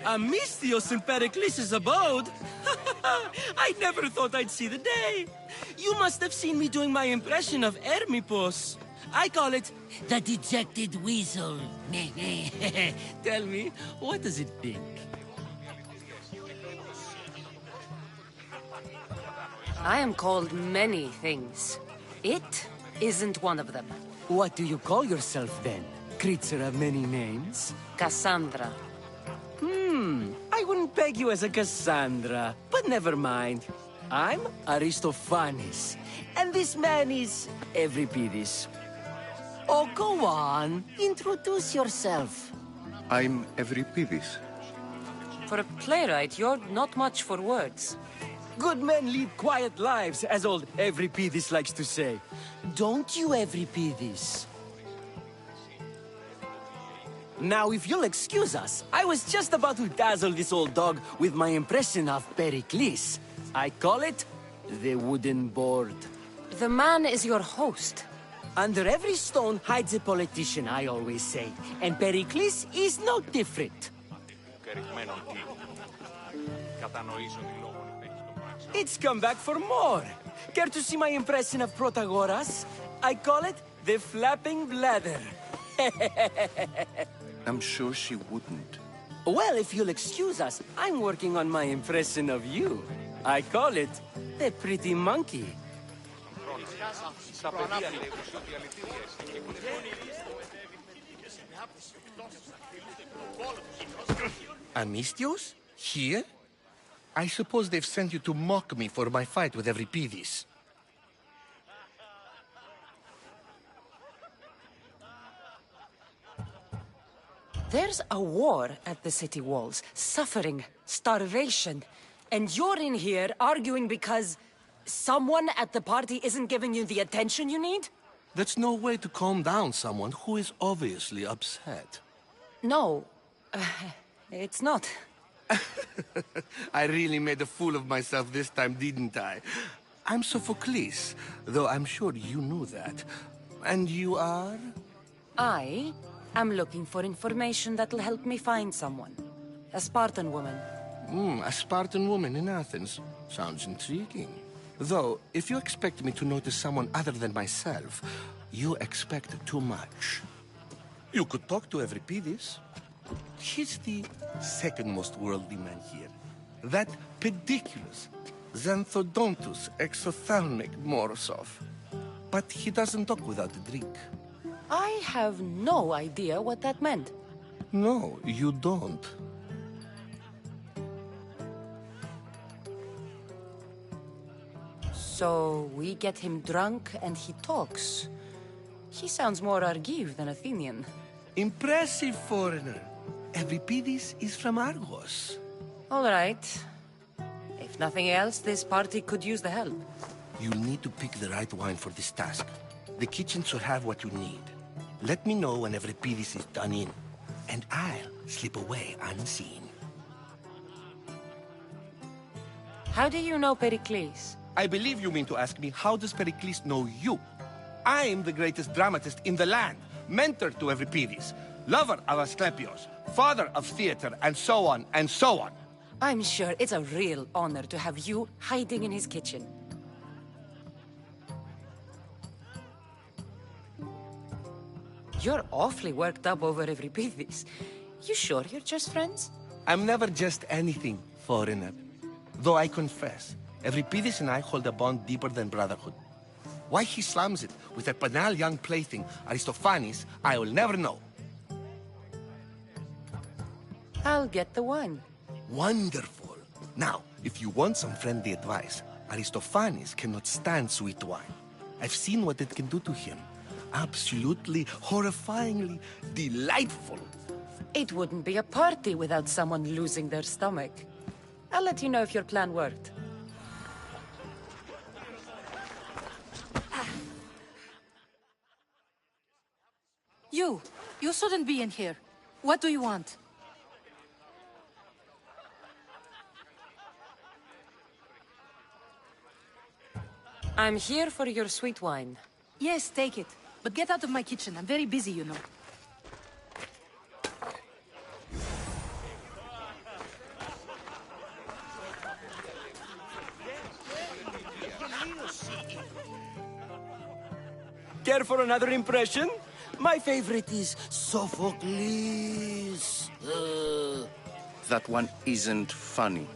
Amistios in Pericles' abode? I never thought I'd see the day. You must have seen me doing my impression of Hermippos. I call it the dejected weasel. Tell me, what does it think? I am called many things. It isn't one of them. What do you call yourself then? Creature of many names? Cassandra. I wouldn't peg you as a Cassandra, but never mind. I'm Aristophanes, and this man is Euripides. Oh, go on. Introduce yourself. I'm Euripides. For a playwright, you're not much for words. Good men lead quiet lives, as old Evripidis likes to say. Don't you, Evripidis? Now, if you'll excuse us, I was just about to dazzle this old dog with my impression of Pericles. I call it the wooden board. The man is your host. Under every stone hides a politician, I always say. And Pericles is no different. It's come back for more. Care to see my impression of Protagoras? I call it the flapping bladder. I'm sure she wouldn't. Well, if you'll excuse us, I'm working on my impression of you. I call it the pretty monkey. Amistios? Here? I suppose they've sent you to mock me for my fight with Evripidis. There's a war at the city walls, suffering, starvation. And you're in here arguing because someone at the party isn't giving you the attention you need? That's no way to calm down someone who is obviously upset. No, it's not. I really made a fool of myself this time, didn't I? I'm Sophocles, though I'm sure you knew that. And you are? I am looking for information that'll help me find someone. A Spartan woman. A Spartan woman in Athens. Sounds intriguing. Though, if you expect me to notice someone other than myself, you expect too much. You could talk to Evripidis. He's the second most worldly man here. That pediculous Xanthodontus exophthalmic Morosov. But he doesn't talk without a drink. I have no idea what that meant. No, you don't. So we get him drunk and he talks. He sounds more Argive than Athenian. Impressive, foreigner. Evripidis is from Argos. All right. If nothing else, this party could use the help. You'll need to pick the right wine for this task. The kitchen should have what you need. Let me know when Evripidis is done in, and I'll slip away unseen. How do you know Pericles? I believe you mean to ask me, how does Pericles know you? I'm the greatest dramatist in the land, mentor to Evripidis, lover of Asclepios, father of theater, and so on, and so on. I'm sure it's a real honor to have you hiding in his kitchen. You're awfully worked up over Evripidis. You sure you're just friends? I'm never just anything, foreigner. Though I confess, Evripidis and I hold a bond deeper than brotherhood. Why he slams it with a banal young plaything, Aristophanes, I will never know. I'll get the wine. Wonderful. Now, if you want some friendly advice, Aristophanes cannot stand sweet wine. I've seen what it can do to him. Absolutely, horrifyingly delightful. It wouldn't be a party without someone losing their stomach. I'll let you know if your plan worked. You shouldn't be in here. What do you want? I'm here for your sweet wine. Yes, take it. But get out of my kitchen. I'm very busy, you know. Care for another impression? My favorite is Sophocles. That one isn't funny.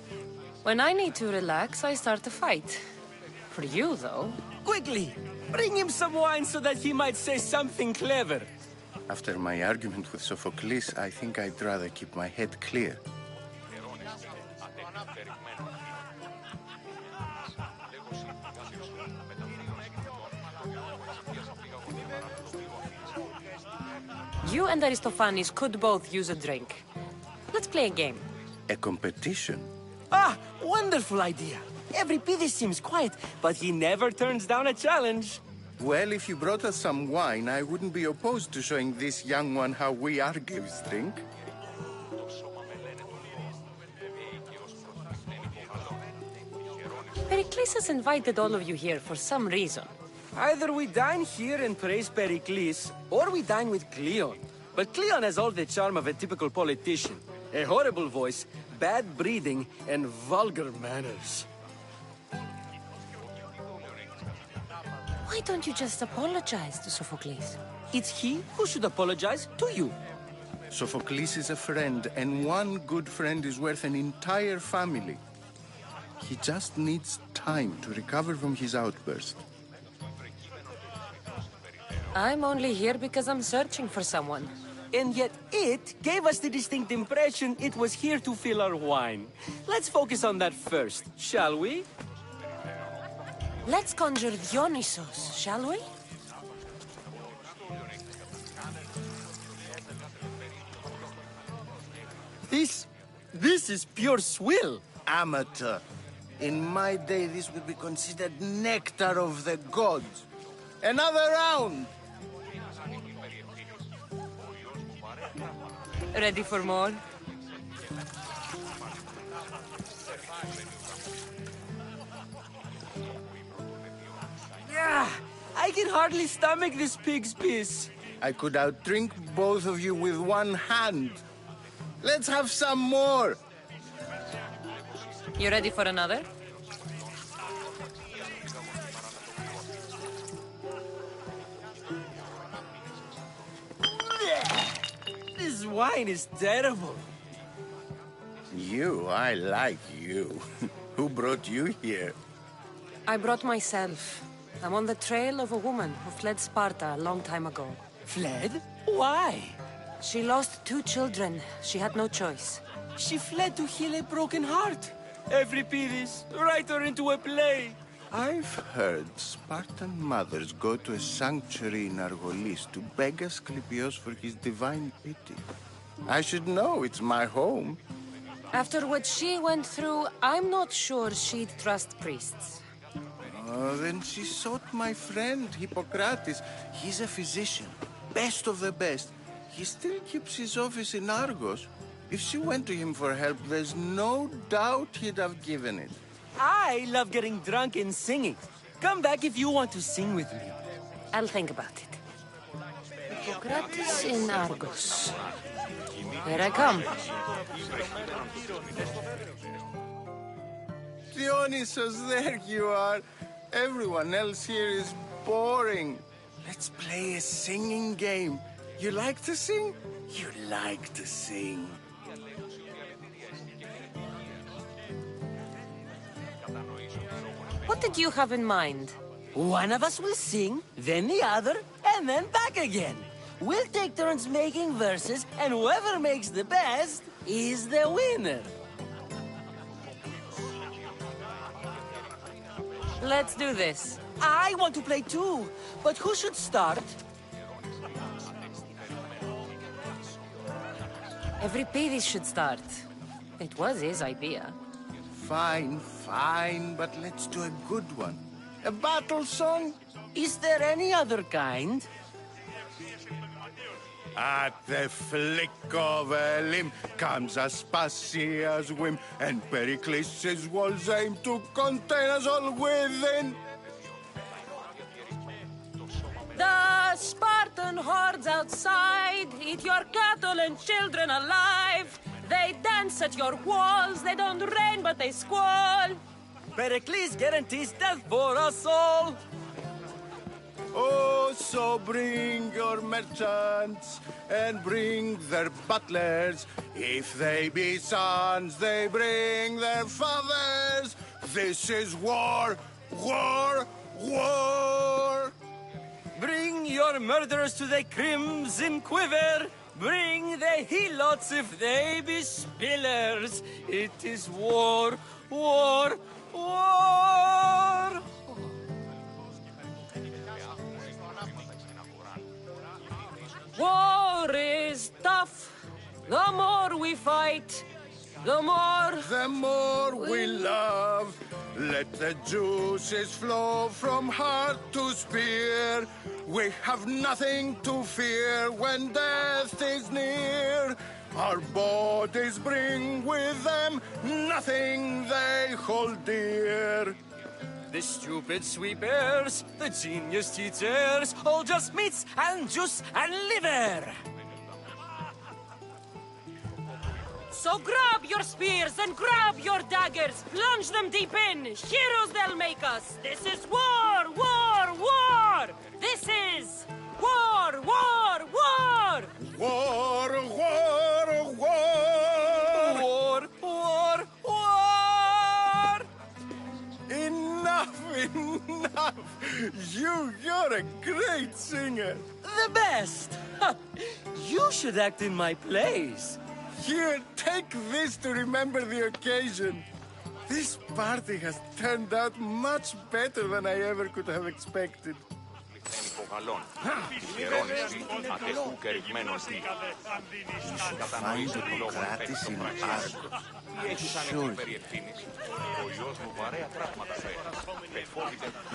When I need to relax, I start a fight. For you, though. Quickly! Bring him some wine so that he might say something clever. After my argument with Sophocles, I think I'd rather keep my head clear. You and Aristophanes could both use a drink. Let's play a game. A competition? Ah, wonderful idea. Every Pidis seems quiet, but he never turns down a challenge. Well, if you brought us some wine, I wouldn't be opposed to showing this young one how we Argives drink. Pericles has invited all of you here for some reason. Either we dine here and praise Pericles, or we dine with Cleon. But Cleon has all the charm of a typical politician. A horrible voice, bad breeding, and vulgar manners. Why don't you just apologize to Sophocles? It's he who should apologize to you. Sophocles is a friend, and one good friend is worth an entire family. He just needs time to recover from his outburst. I'm only here because I'm searching for someone. And yet it gave us the distinct impression it was here to fill our wine. Let's focus on that first, shall we? Let's conjure Dionysos, shall we? This is pure swill. Amateur. In my day, this would be considered nectar of the gods. Another round! Ready for more? Yeah, I can hardly stomach this pig's piss. I could outdrink both of you with one hand. Let's have some more! You ready for another? This wine is terrible. I like you. Who brought you here? I brought myself. I'm on the trail of a woman who fled Sparta a long time ago. Fled? Why? She lost 2 children. She had no choice. She fled to heal a broken heart. Euripides, write her into a play. I've heard Spartan mothers go to a sanctuary in Argolis to beg Asclepios for his divine pity. I should know, it's my home. After what she went through, I'm not sure she'd trust priests. Then she sought my friend, Hippocrates. He's a physician, best of the best. He still keeps his office in Argos. If she went to him for help, there's no doubt he'd have given it. I love getting drunk and singing. Come back if you want to sing with me. I'll think about it. Hippocrates in Argos. Here I come. Dionysos, there you are. Everyone else here is boring. Let's play a singing game. You like to sing? You like to sing. What did you have in mind? One of us will sing, then the other, and then back again. We'll take turns making verses, and whoever makes the best is the winner. Let's do this. I want to play too, but who should start? Euripides should start. It was his idea. Fine, but let's do a good one. A battle song? Is there any other kind? At the flick of a limb comes Aspasia's whim, and Pericles' walls aim to contain us all within. The Spartan hordes outside eat your cattle and children alive. They dance at your walls, they don't rain but they squall. Pericles guarantees death for us all. Oh, so bring your merchants and bring their butlers. If they be sons, they bring their fathers. This is war, war, war. Bring your murderers to the crimson quiver. Bring the helots if they be spillers. It is war, war, war. War is tough. The more we fight, The more we love. Let the juices flow from heart to spear. We have nothing to fear when death is near. Our bodies bring with them nothing they hold dear. The stupid sweepers, the genius teachers, all just meats and juice and liver. So grab your spears and grab your daggers. Plunge them deep in. Heroes they'll make us. This is war, war, war. This is war, war, war. War, war, war. War, war, war. Enough, enough. You're a great singer. The best. You should act in my plays. Here, take this to remember the occasion. This party has turned out much better than I ever could have expected.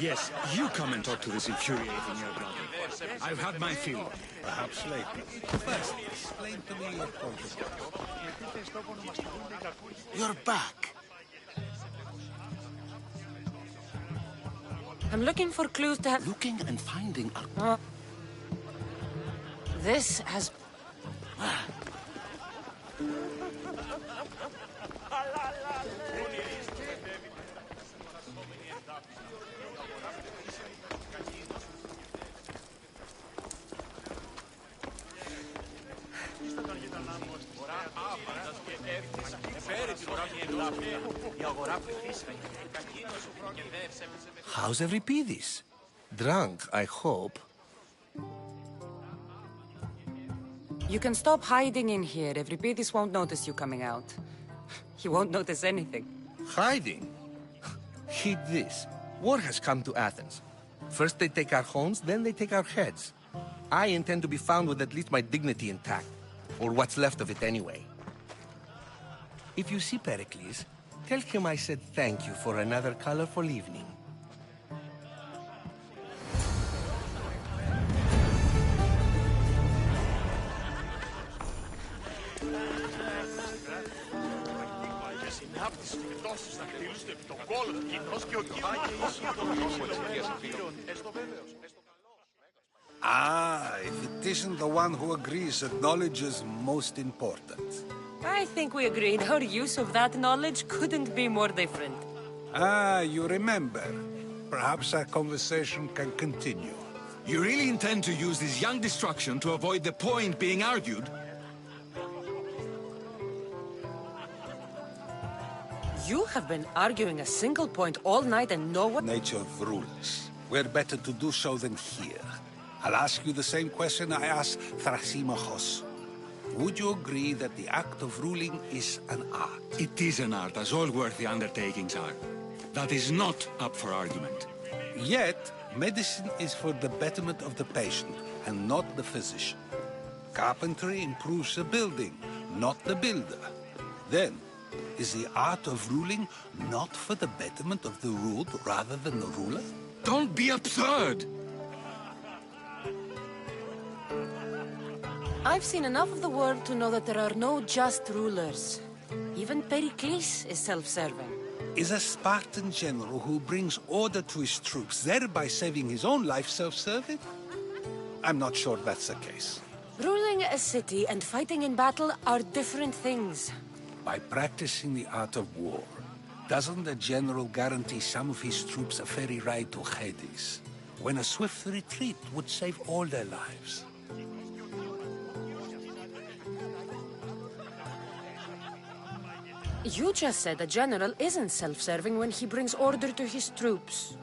Yes, you come and talk to this infuriating young brother. I've had my fill. Perhaps later. First, explain to me your point of view. You're back. I'm looking for clues to have... Looking and finding are... This has... How's Euripides? Drunk, I hope. You can stop hiding in here. Euripides won't notice you coming out. He won't notice anything. Hiding? Heed this. War has come to Athens. First they take our homes, then they take our heads. I intend to be found with at least my dignity intact. Or what's left of it anyway. If you see Pericles, tell him I said thank you for another colorful evening. Ah, if it isn't the one who agrees that knowledge is most important. I think we agreed our use of that knowledge couldn't be more different. Ah, you remember. Perhaps our conversation can continue. You really intend to use this young destruction to avoid the point being argued? You have been arguing a single point all night and no one... Nature rules. We're better to do so than here. I'll ask you the same question I asked Thrasymachos. Would you agree that the act of ruling is an art? It is an art, as all worthy undertakings are. That is not up for argument. Yet, medicine is for the betterment of the patient, and not the physician. Carpentry improves the building, not the builder. Then, is the art of ruling not for the betterment of the ruled rather than the ruler? Don't be absurd! I've seen enough of the world to know that there are no just rulers. Even Pericles is self-serving. Is a Spartan general who brings order to his troops, thereby saving his own life, self-serving? I'm not sure that's the case. Ruling a city and fighting in battle are different things. By practicing the art of war, doesn't the general guarantee some of his troops a ferry ride to Hades, when a swift retreat would save all their lives? You just said a general isn't self-serving when he brings order to his troops.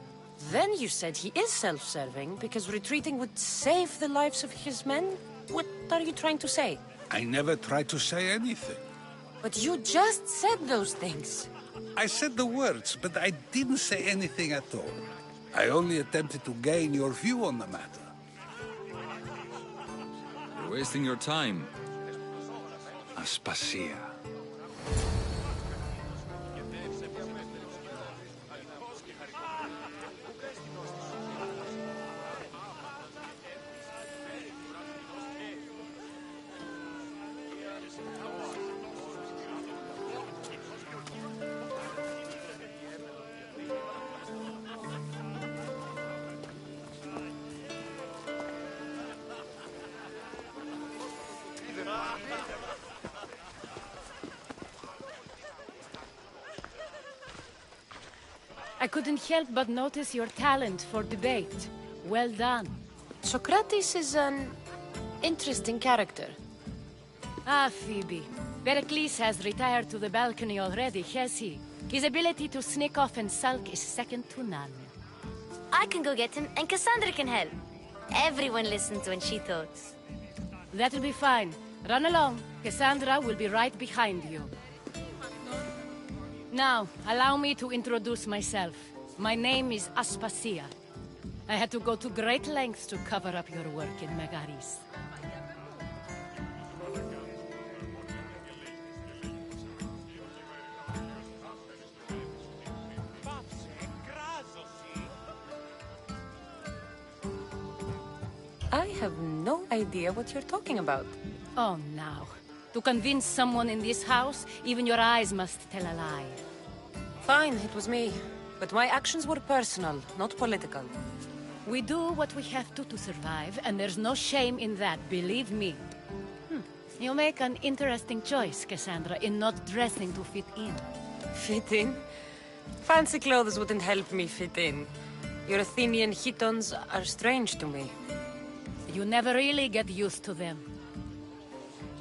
Then you said he is self-serving because retreating would save the lives of his men? What are you trying to say? I never tried to say anything. But you just said those things. I said the words, but I didn't say anything at all. I only attempted to gain your view on the matter. You're wasting your time. Aspasia. I couldn't help but notice your talent for debate. Well done. Socrates is an interesting character. Ah, Phoebe. Pericles has retired to the balcony already, has he? His ability to sneak off and sulk is second to none. I can go get him, and Cassandra can help. Everyone listens when she talks. That'll be fine. Run along. Cassandra will be right behind you. Now, allow me to introduce myself. My name is Aspasia. I had to go to great lengths to cover up your work in Megaris. I have no idea what you're talking about. Oh, now. To convince someone in this house, even your eyes must tell a lie. Fine, it was me. But my actions were personal, not political. We do what we have to survive, and there's no shame in that, believe me. You make an interesting choice, Cassandra, in not dressing to fit in. Fit in? Fancy clothes wouldn't help me fit in. Your Athenian chitons are strange to me. You never really get used to them.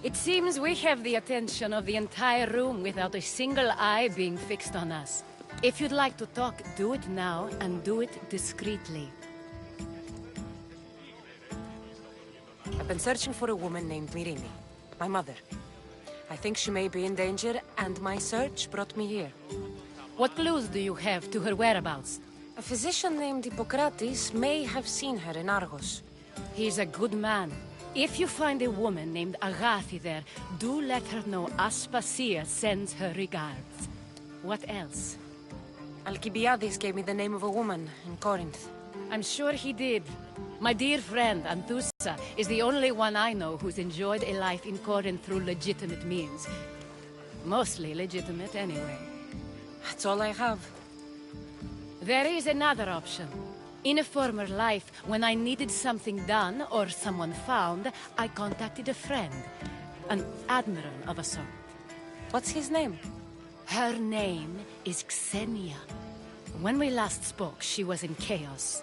It seems we have the attention of the entire room without a single eye being fixed on us. If you'd like to talk, do it now, and do it discreetly. I've been searching for a woman named Myrrine, my mother. I think she may be in danger, and my search brought me here. What clues do you have to her whereabouts? A physician named Hippocrates may have seen her in Argos. He's a good man. If you find a woman named Agathi there, do let her know Aspasia sends her regards. What else? Alcibiades gave me the name of a woman in Corinth. I'm sure he did. My dear friend, Anthusa, is the only one I know who's enjoyed a life in Corinth through legitimate means. Mostly legitimate, anyway. That's all I have. There is another option. In a former life, when I needed something done or someone found, I contacted a friend. An admiral of a sort. What's his name? Her name is Xenia. When we last spoke, she was in chaos.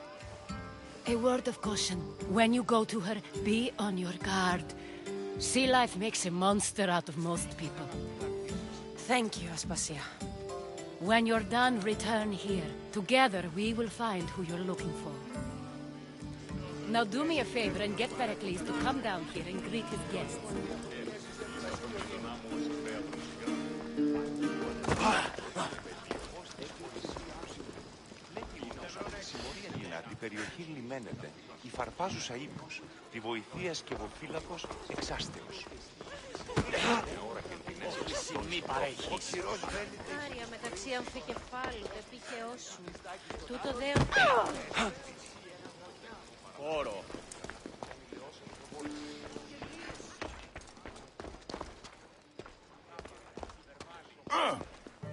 A word of caution. When you go to her, be on your guard. Sea life makes a monster out of most people. Thank you, Aspasia. When you're done, return here. Together, we will find who you're looking for. Now do me a favor and get Pericles to come down here and greet his guests. Η περιοχή λιμένεται. Η φαρπάζουσα ύμνος. Τη βοηθεία σκευοφύλακος εξάστεως. Μη παρέχεις. Άρια μεταξύ αμφικεφάλου, επίκαιό σου. Τούτο δε... Χώρο.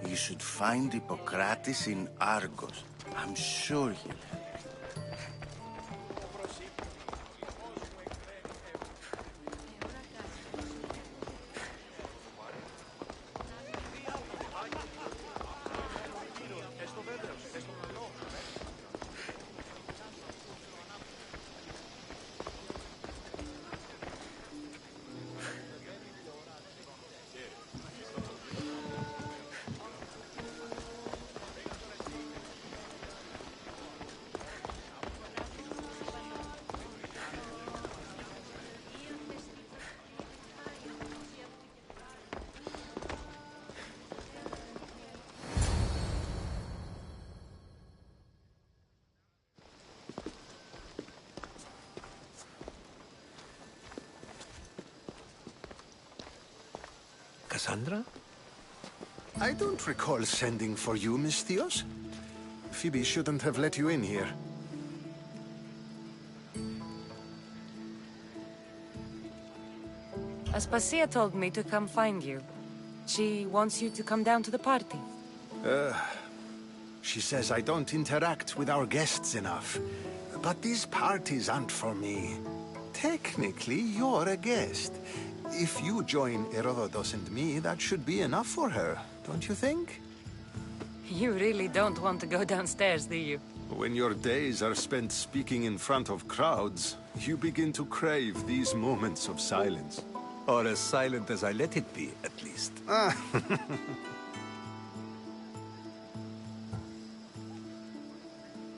You should find Hippocrates in Argos. I'm sure he'll help. Cassandra? I don't recall sending for you, Misthios. Phoebe shouldn't have let you in here. Aspasia told me to come find you. She wants you to come down to the party. She says I don't interact with our guests enough. But these parties aren't for me. Technically, you're a guest. If you join Herodotus and me, that should be enough for her, don't you think? You really don't want to go downstairs, do you? When your days are spent speaking in front of crowds, you begin to crave these moments of silence. Or as silent as I let it be, at least.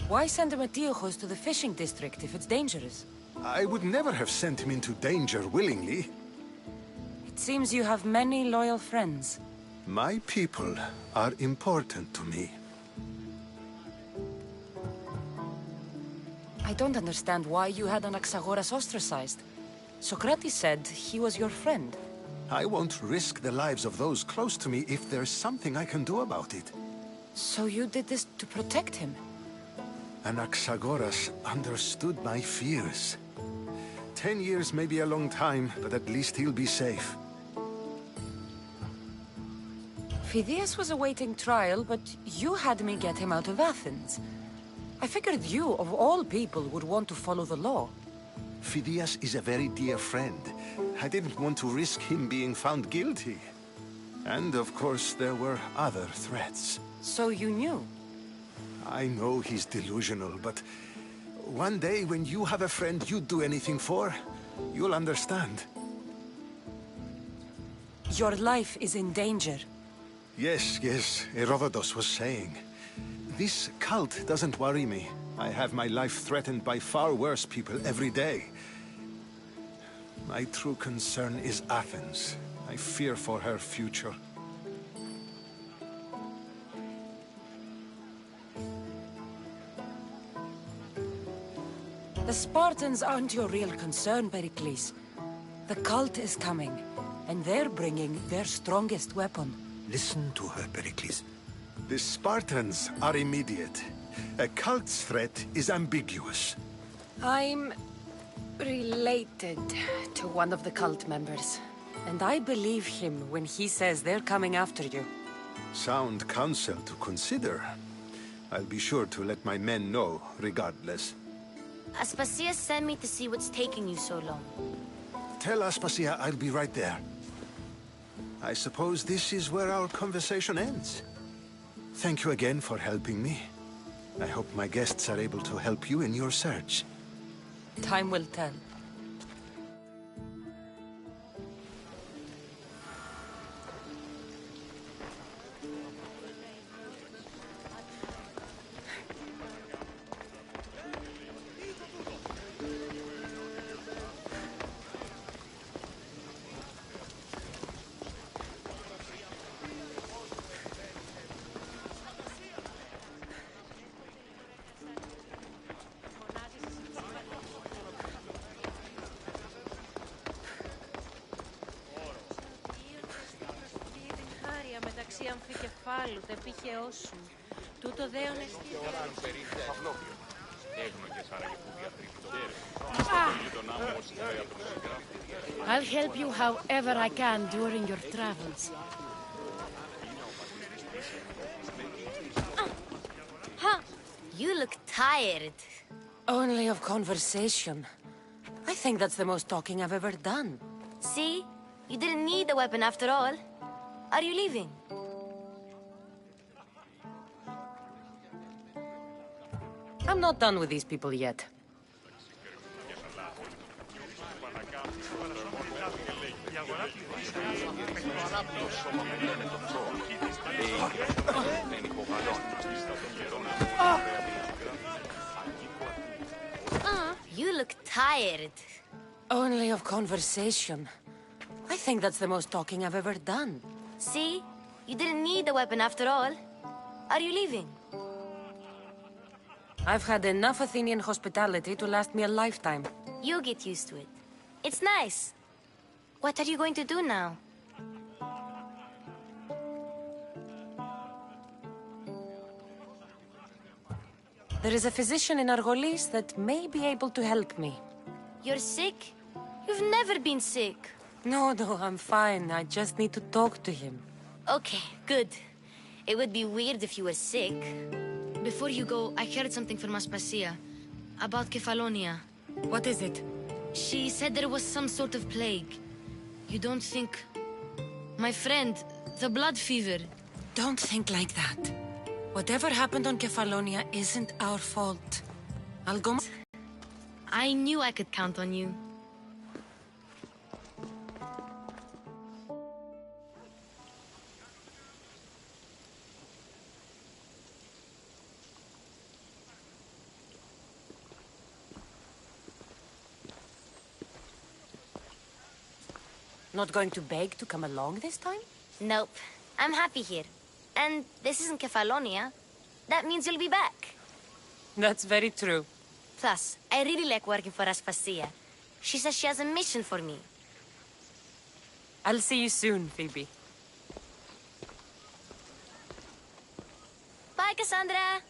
Why send Metiochos to the fishing district if it's dangerous? I would never have sent him into danger willingly. It seems you have many loyal friends. My people are important to me. I don't understand why you had Anaxagoras ostracized. Socrates said he was your friend. I won't risk the lives of those close to me if there's something I can do about it. So you did this to protect him? Anaxagoras understood my fears. 10 years may be a long time, but at least he'll be safe. Phidias was awaiting trial, but you had me get him out of Athens. I figured you, of all people, would want to follow the law. Phidias is a very dear friend. I didn't want to risk him being found guilty. And of course, there were other threats. So you knew? I know he's delusional, but one day when you have a friend you'd do anything for, you'll understand. Your life is in danger. Yes, Herodotus was saying. This cult doesn't worry me. I have my life threatened by far worse people every day. My true concern is Athens. I fear for her future. The Spartans aren't your real concern, Pericles. The cult is coming, and they're bringing their strongest weapon. Listen to her, Pericles. The Spartans are immediate. A cult's threat is ambiguous. I'm related to one of the cult members. And I believe him when he says they're coming after you. Sound counsel to consider. I'll be sure to let my men know, regardless. Aspasia sent me to see what's taking you so long. Tell Aspasia I'll be right there. I suppose this is where our conversation ends. Thank you again for helping me. I hope my guests are able to help you in your search. Time will tell. αμφικεφάλου, το επίχεό σου. Τούτο δέον εστί. I'll help you however I can during your travels. Huh. You look tired. Only of conversation. I think that's the most talking I've ever done. See? You didn't need the weapon after all. Are you leaving? I'm not done with these people yet. You look tired. Only of conversation. I think that's the most talking I've ever done. See? You didn't need the weapon after all. Are you leaving? I've had enough Athenian hospitality to last me a lifetime. You'll get used to it. It's nice. What are you going to do now? There is a physician in Argolis that may be able to help me. You're sick? You've never been sick. No, I'm fine. I just need to talk to him. Okay, good. It would be weird if you were sick. Before you go, I heard something from Aspasia about Kefalonia. What is it? She said there was some sort of plague. You don't think... My friend, the blood fever. Don't think like that. Whatever happened on Kefalonia isn't our fault. I'll go... I knew I could count on you. Not going to beg to come along this time? Nope. I'm happy here. And this isn't Kefalonia. That means you'll be back. That's very true. Plus, I really like working for Aspasia. She says she has a mission for me. I'll see you soon, Phoebe. Bye, Cassandra!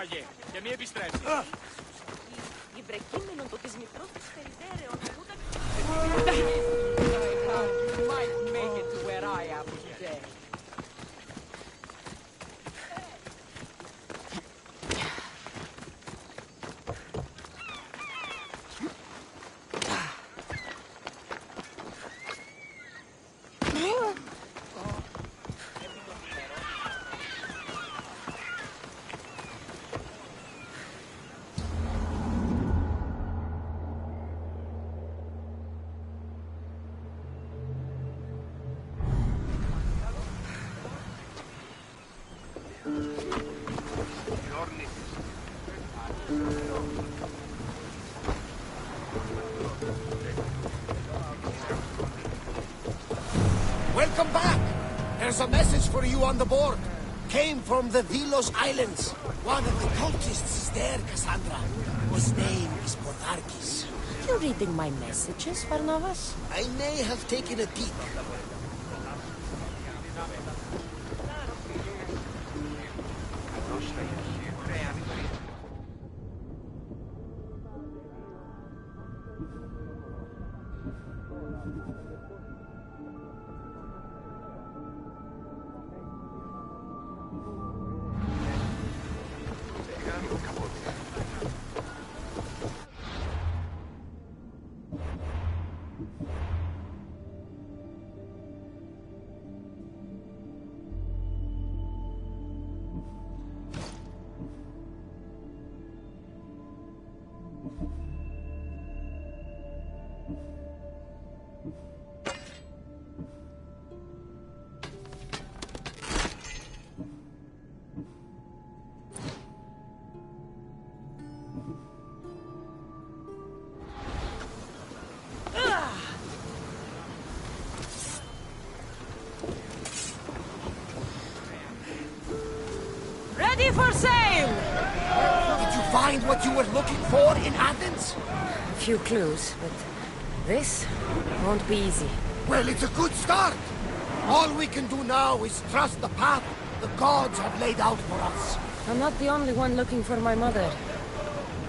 έφαγε και μη επιστρέψει. Might make it to where I am today. Welcome back! There's a message for you on the board. Came from the Vilos Islands. One of the cultists is there, Cassandra. His name is Portarkis. You reading my messages, Barnabas? I may have taken a peek. Ready for sale! Did you find what you were looking for in Athens? A few clues, but this won't be easy. Well, it's a good start. All we can do now is trust the path the gods have laid out for us. I'm not the only one looking for my mother.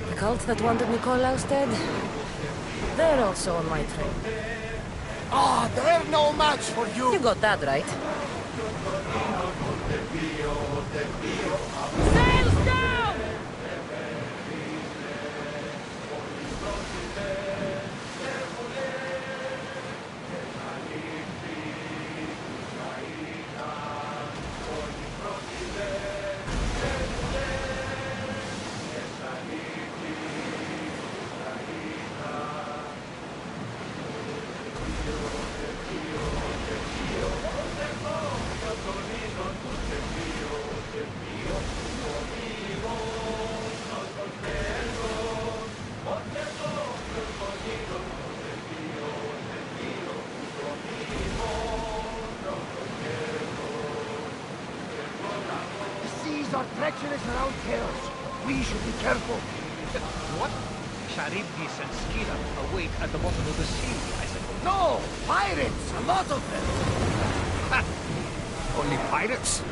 The cult that wanted Nikolaus dead, they're also on my trail. Ah, they're no match for you. You got that right. Sails down! Are treacherous around Chaos. We should be careful. What? Charybdis and Scylla await at the bottom of the sea, I suppose. No! Pirates! A lot of them! Ha! Only pirates?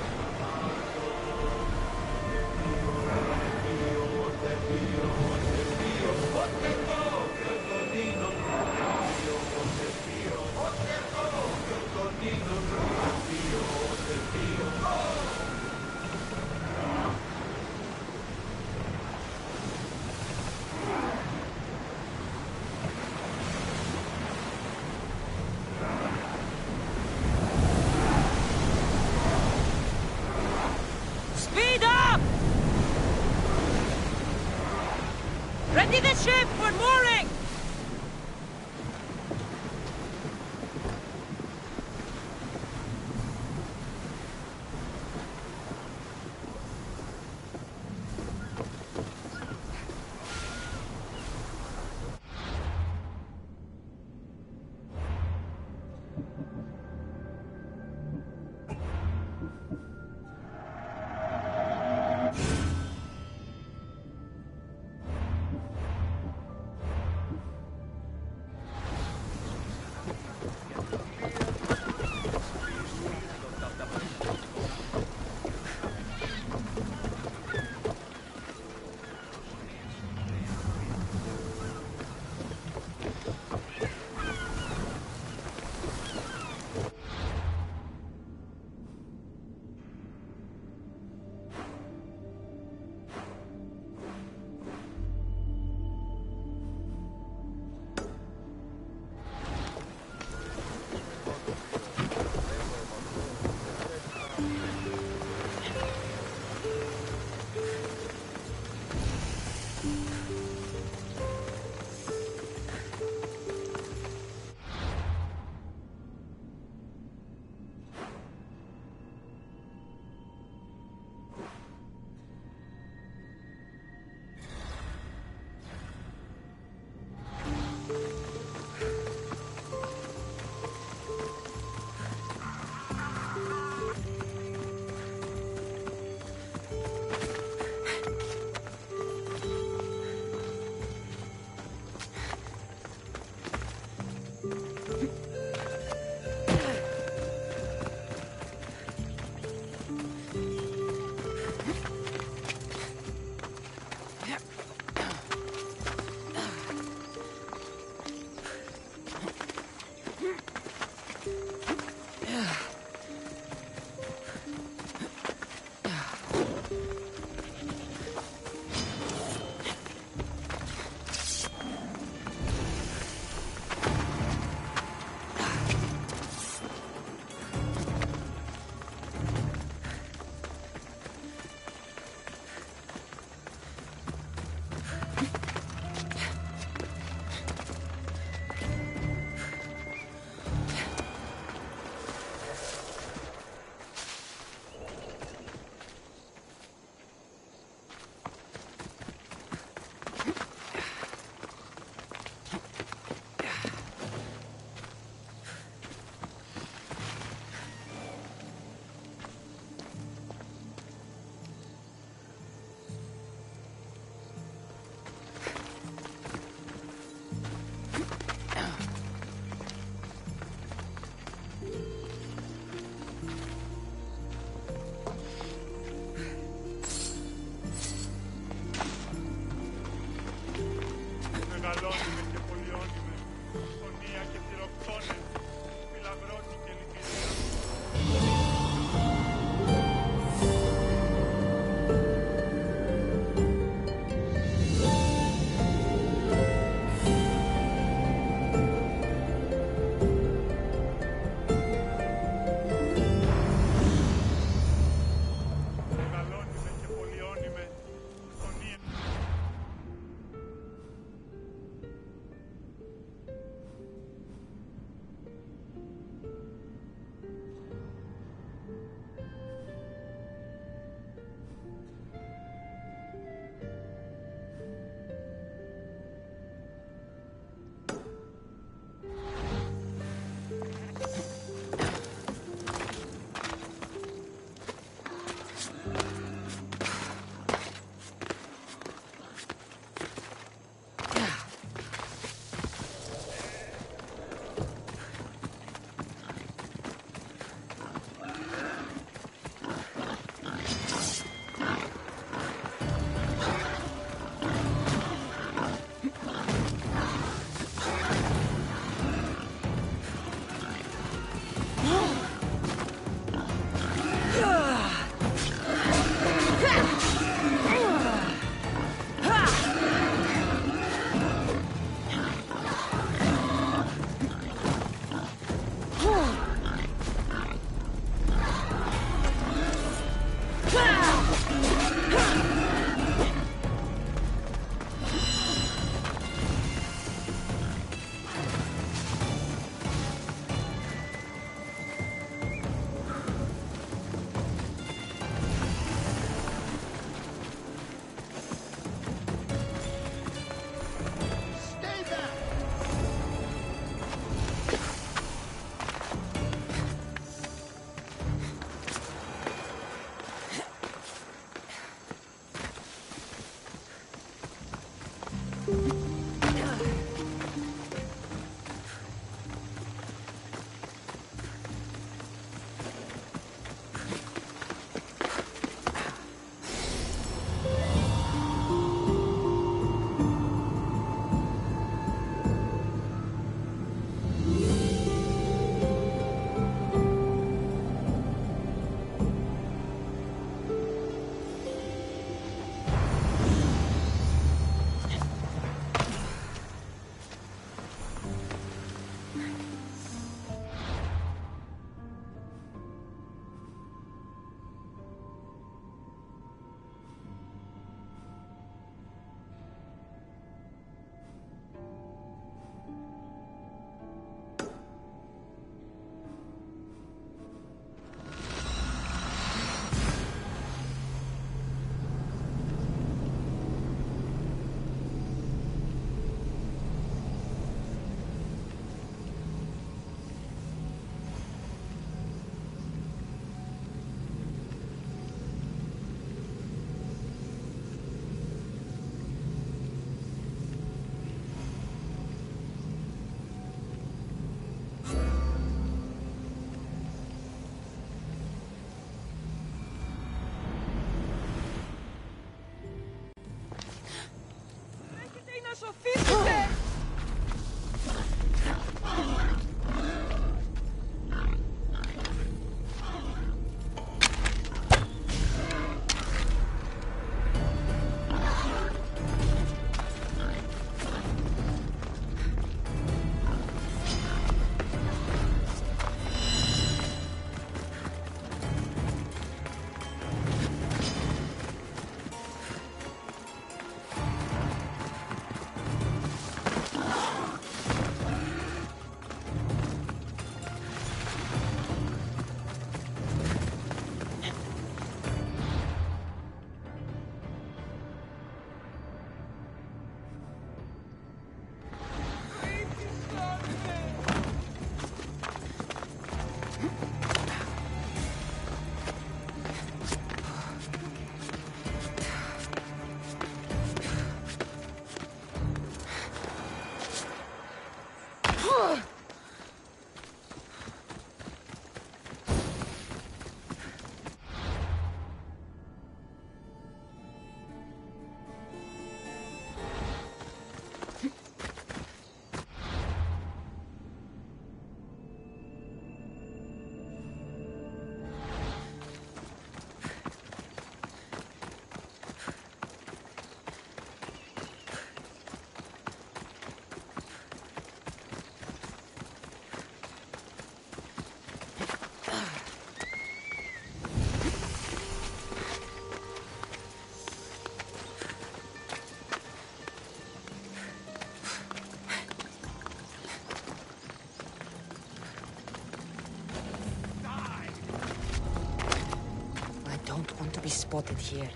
spotted here.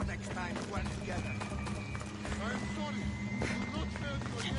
Next time, well together. I'm sorry. Not fair to you.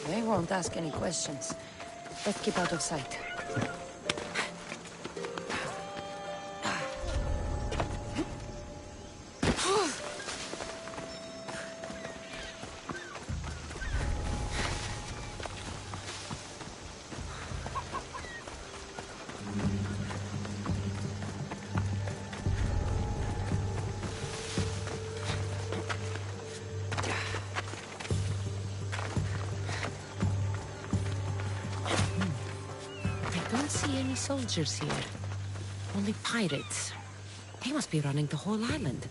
They won't ask any questions. Let's keep out of sight. Soldiers here. Only pirates. They must be running the whole island.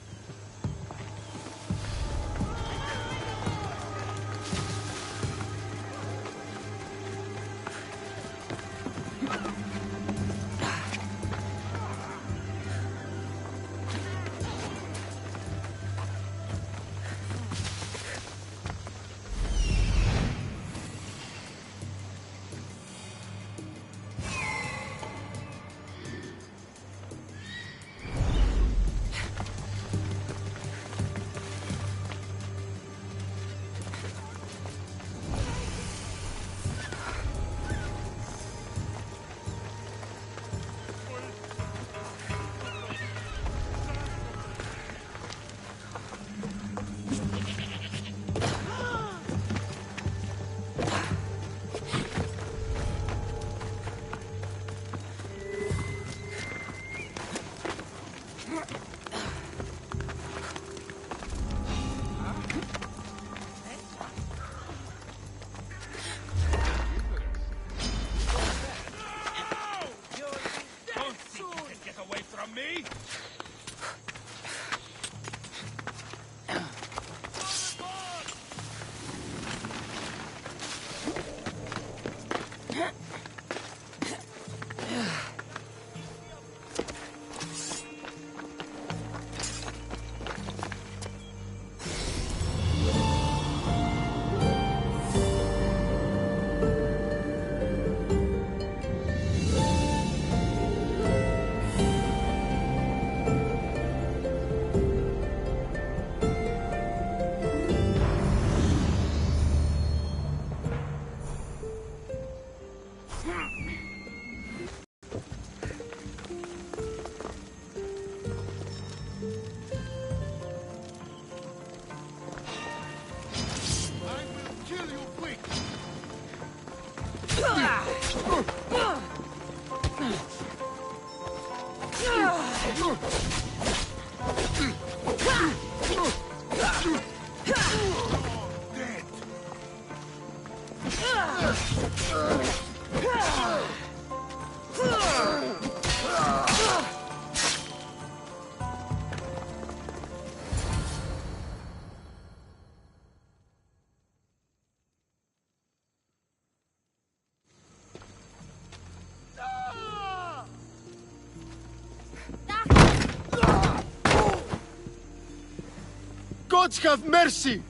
Gods have mercy!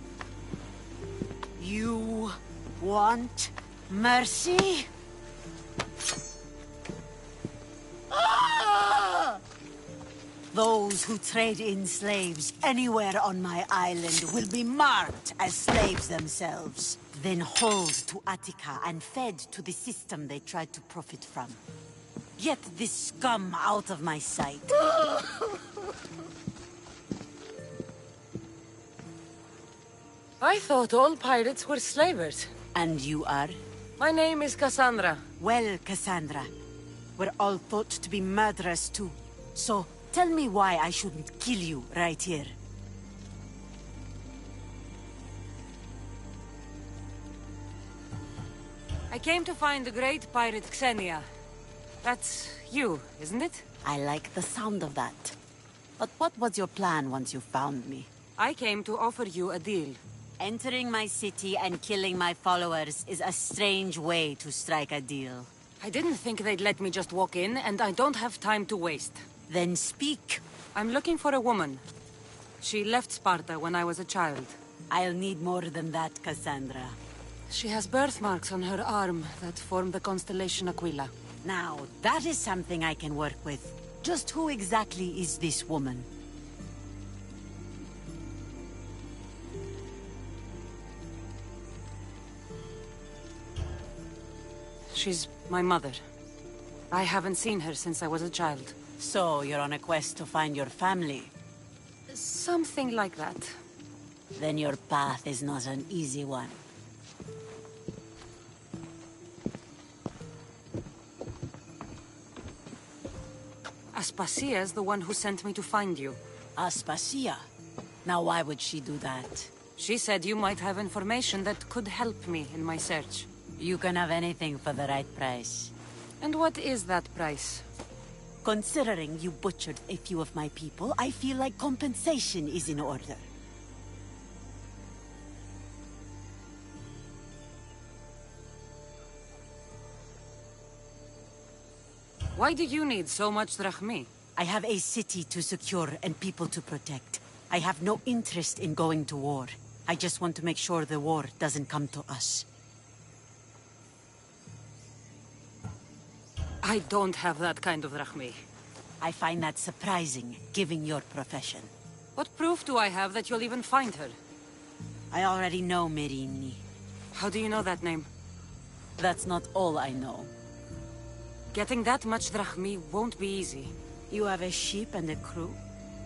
You want mercy? Those who trade in slaves anywhere on my island will be marked as slaves themselves, then hauled to Attica and fed to the system they tried to profit from. Get this scum out of my sight. I thought all pirates were slavers. And you are? My name is Cassandra. Well, Cassandra, we're all thought to be murderers too. So, tell me why I shouldn't kill you right here. I came to find the great pirate Xenia. That's you, isn't it? I like the sound of that. But what was your plan once you found me? I came to offer you a deal. Entering my city and killing my followers is a strange way to strike a deal. I didn't think they'd let me just walk in, and I don't have time to waste. Then speak. I'm looking for a woman. She left Sparta when I was a child. I'll need more than that, Cassandra. She has birthmarks on her arm that form the constellation Aquila. Now, that is something I can work with. Just who exactly is this woman? She's my mother. I haven't seen her since I was a child. So, you're on a quest to find your family? Something like that. Then your path is not an easy one. Aspasia's the one who sent me to find you. Aspasia? Now why would she do that? She said you might have information that could help me in my search. You can have anything for the right price. And what is that price? Considering you butchered a few of my people, I feel like compensation is in order. Why do you need so much drachmi? I have a city to secure and people to protect. I have no interest in going to war. I just want to make sure the war doesn't come to us. I don't have that kind of drachmi. I find that surprising, given your profession. What proof do I have that you'll even find her? I already know Merini. How do you know that name? That's not all I know. Getting that much drachmi won't be easy. You have a ship and a crew?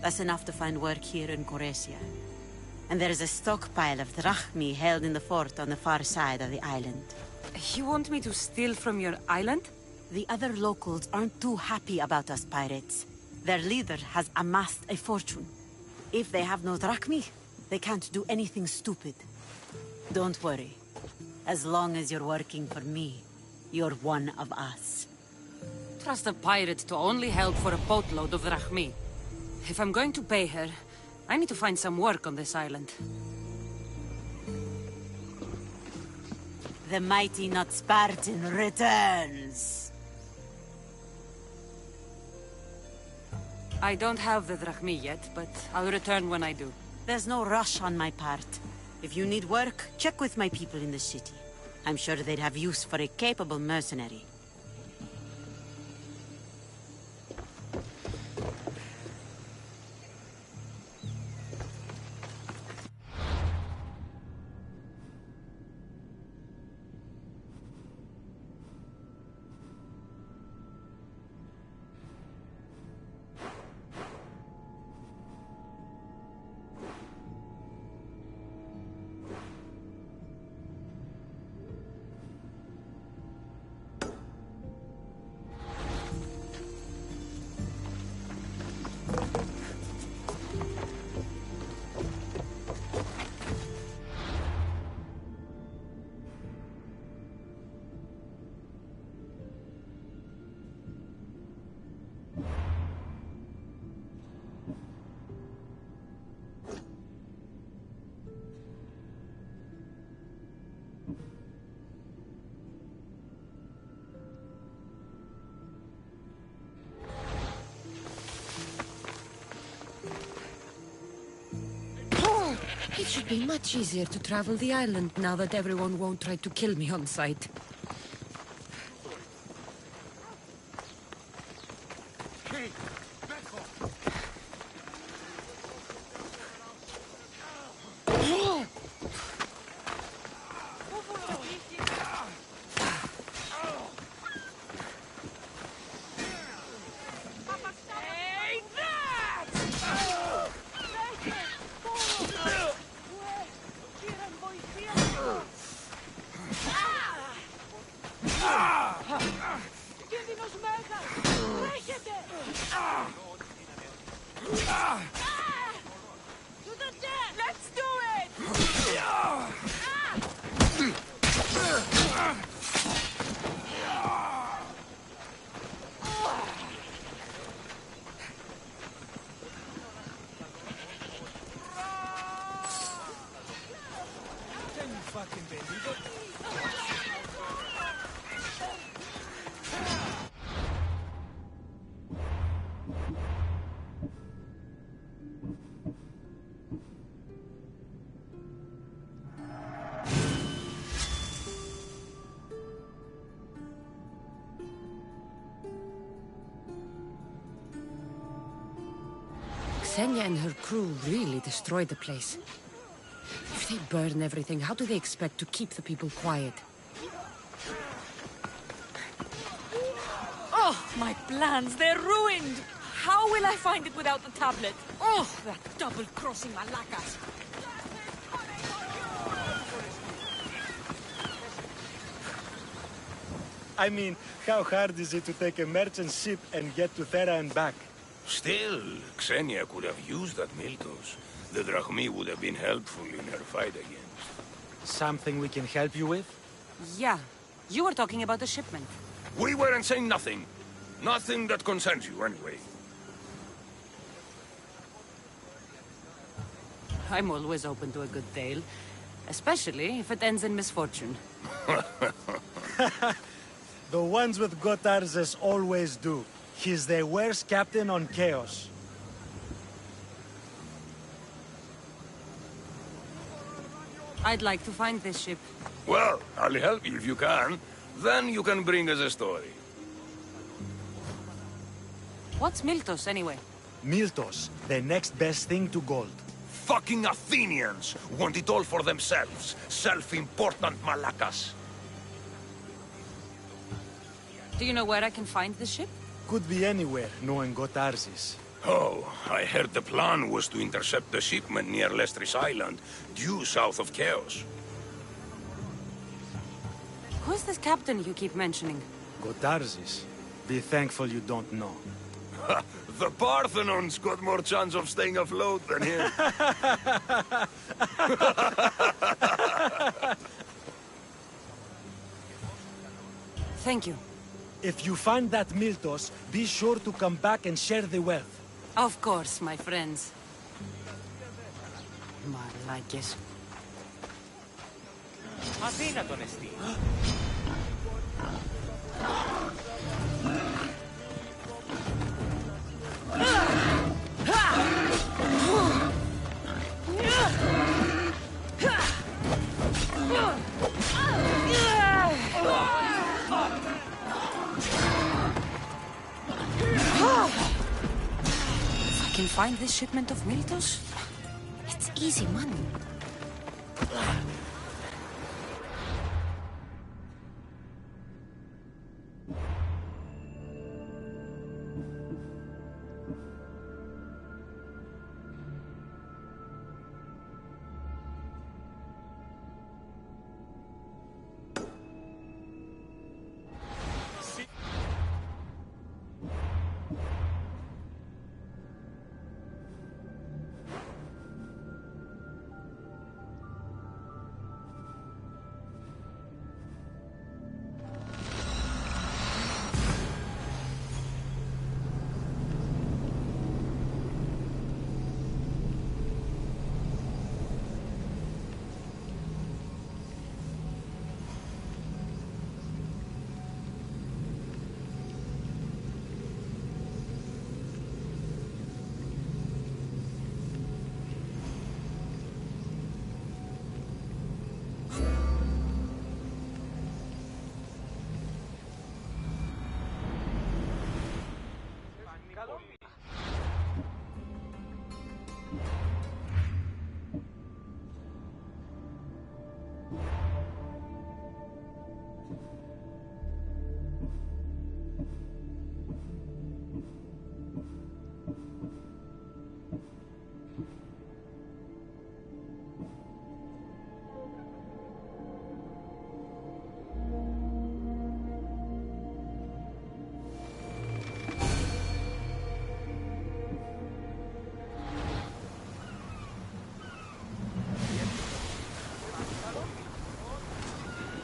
That's enough to find work here in Goresia. And there's a stockpile of drachmi held in the fort on the far side of the island. You want me to steal from your island? The other locals aren't too happy about us pirates. Their leader has amassed a fortune. If they have no drachmi, they can't do anything stupid. Don't worry. As long as you're working for me, you're one of us. Trust a pirate to only help for a boatload of drachmi. If I'm going to pay her, I need to find some work on this island. The mighty not Spartan returns! I don't have the drachmi yet, but I'll return when I do. There's no rush on my part. If you need work, check with my people in the city. I'm sure they'd have use for a capable mercenary. It should be much easier to travel the island now that everyone won't try to kill me on sight. Ksenia and her crew really destroyed the place. If they burn everything, how do they expect to keep the people quiet? Oh, my plans, they're ruined! How will I find it without the tablet? Oh, that double-crossing Malakas! I mean, how hard is it to take a merchant ship and get to Thera and back? Still, Ksenia could have used that Miltos. The Drachmi would have been helpful in her fight against. Something we can help you with? Yeah. You were talking about the shipment. We weren't saying nothing. Nothing that concerns you, anyway. I'm always open to a good tale. Especially if it ends in misfortune. The ones with Gotarzes always do. He's the worst captain on Chaos. I'd like to find this ship. Well, I'll help you if you can. Then you can bring us a story. What's Miltos, anyway? Miltos, the next best thing to gold. Fucking Athenians want it all for themselves. Self-important Malakas. Do you know where I can find the ship? Could be anywhere, knowing Gotarzes. Oh, I heard the plan was to intercept the shipment near Lestris Island, due south of Chaos. Who's this captain you keep mentioning? Gotarzes. Be thankful you don't know. The Parthenon's got more chance of staying afloat than him. Thank you. If you find that Miltos, be sure to come back and share the wealth. Of course, my friends. Malakes. Αδύνατον εστί. If I can find this shipment of Miltos, it's easy money.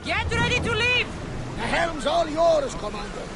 Get ready to leave! The helm's all yours, Commander.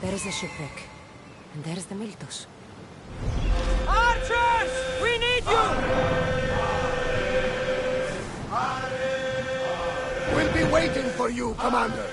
There is a shipwreck. And there's the Miltos. Archers! We need you! We'll be waiting for you, Commander.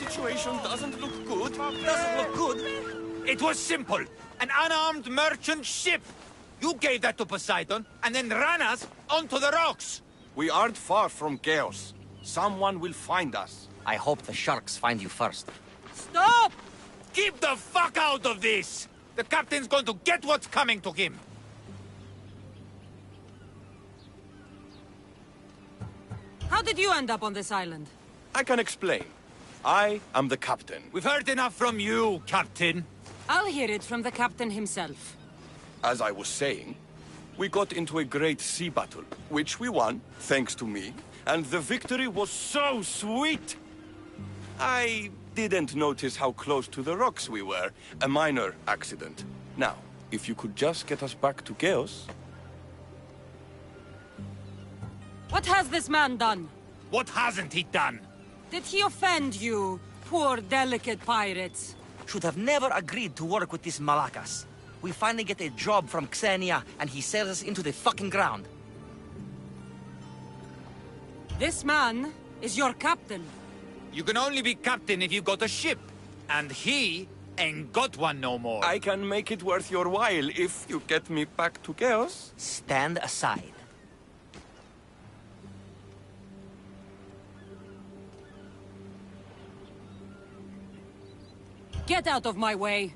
situation doesn't look good. Doesn't look good? It was simple. An unarmed merchant ship. You gave that to Poseidon, and then ran us onto the rocks. We aren't far from chaos. Someone will find us. I hope the sharks find you first. Stop! Keep the fuck out of this! The captain's going to get what's coming to him. How did you end up on this island? I can explain. I am the captain. We've heard enough from you, Captain. I'll hear it from the captain himself. As I was saying, we got into a great sea battle, which we won, thanks to me, and the victory was so sweet! I didn't notice how close to the rocks we were. A minor accident. Now, if you could just get us back to Chaos... What has this man done? What hasn't he done? Did he offend you, poor delicate pirates? Should have never agreed to work with this Malakas. We finally get a job from Xenia, and he sells us into the fucking ground. This man is your captain. You can only be captain if you got a ship. And he ain't got one no more. I can make it worth your while if you get me back to Chaos. Stand aside. Get out of my way.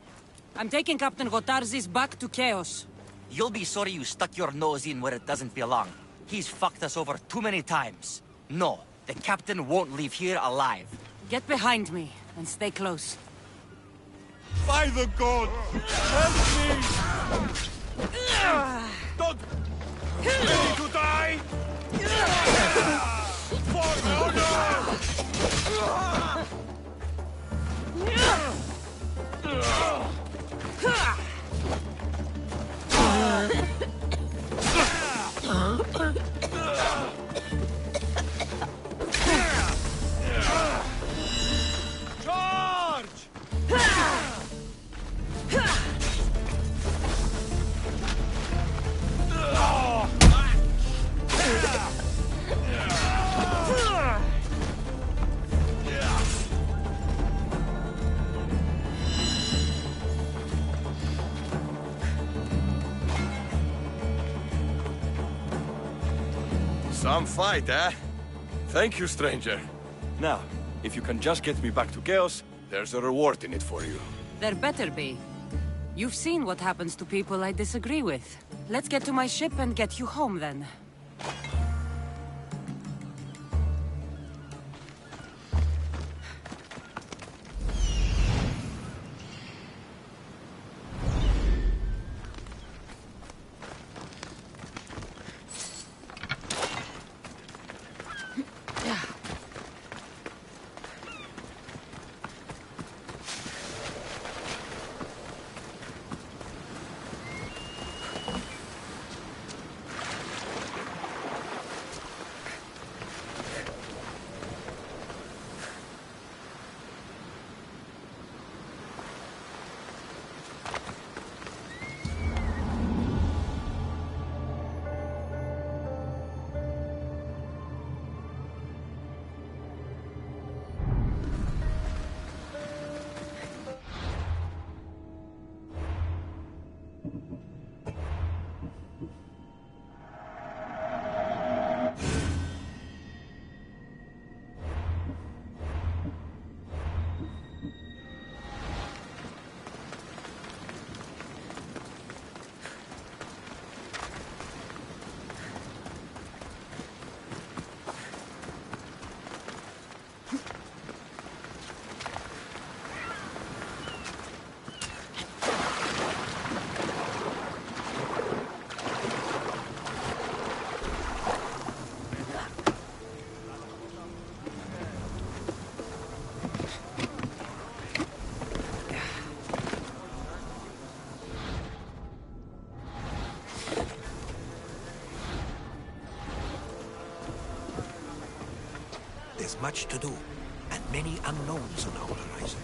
I'm taking Captain Gotarzes back to Chaos. You'll be sorry you stuck your nose in where it doesn't belong. He's fucked us over too many times. No, the captain won't leave here alive. Get behind me and stay close. By the gods! Help me! Don't... Ready to die? For honor! Some fight, eh? Thank you, stranger. Now, if you can just get me back to Chaos, there's a reward in it for you. There better be. You've seen what happens to people I disagree with. Let's get to my ship and get you home, then. There's much to do, and many unknowns on our horizon.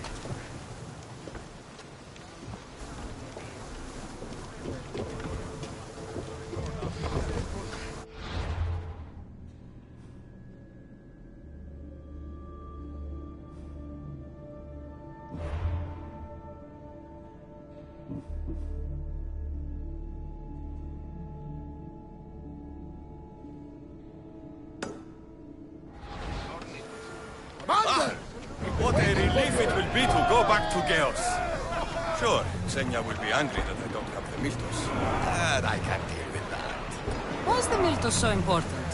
a relief it will be to go back to Chaos. Sure, Xenia will be angry that I don't have the Miltos. But I can deal with that. Why is the Miltos so important?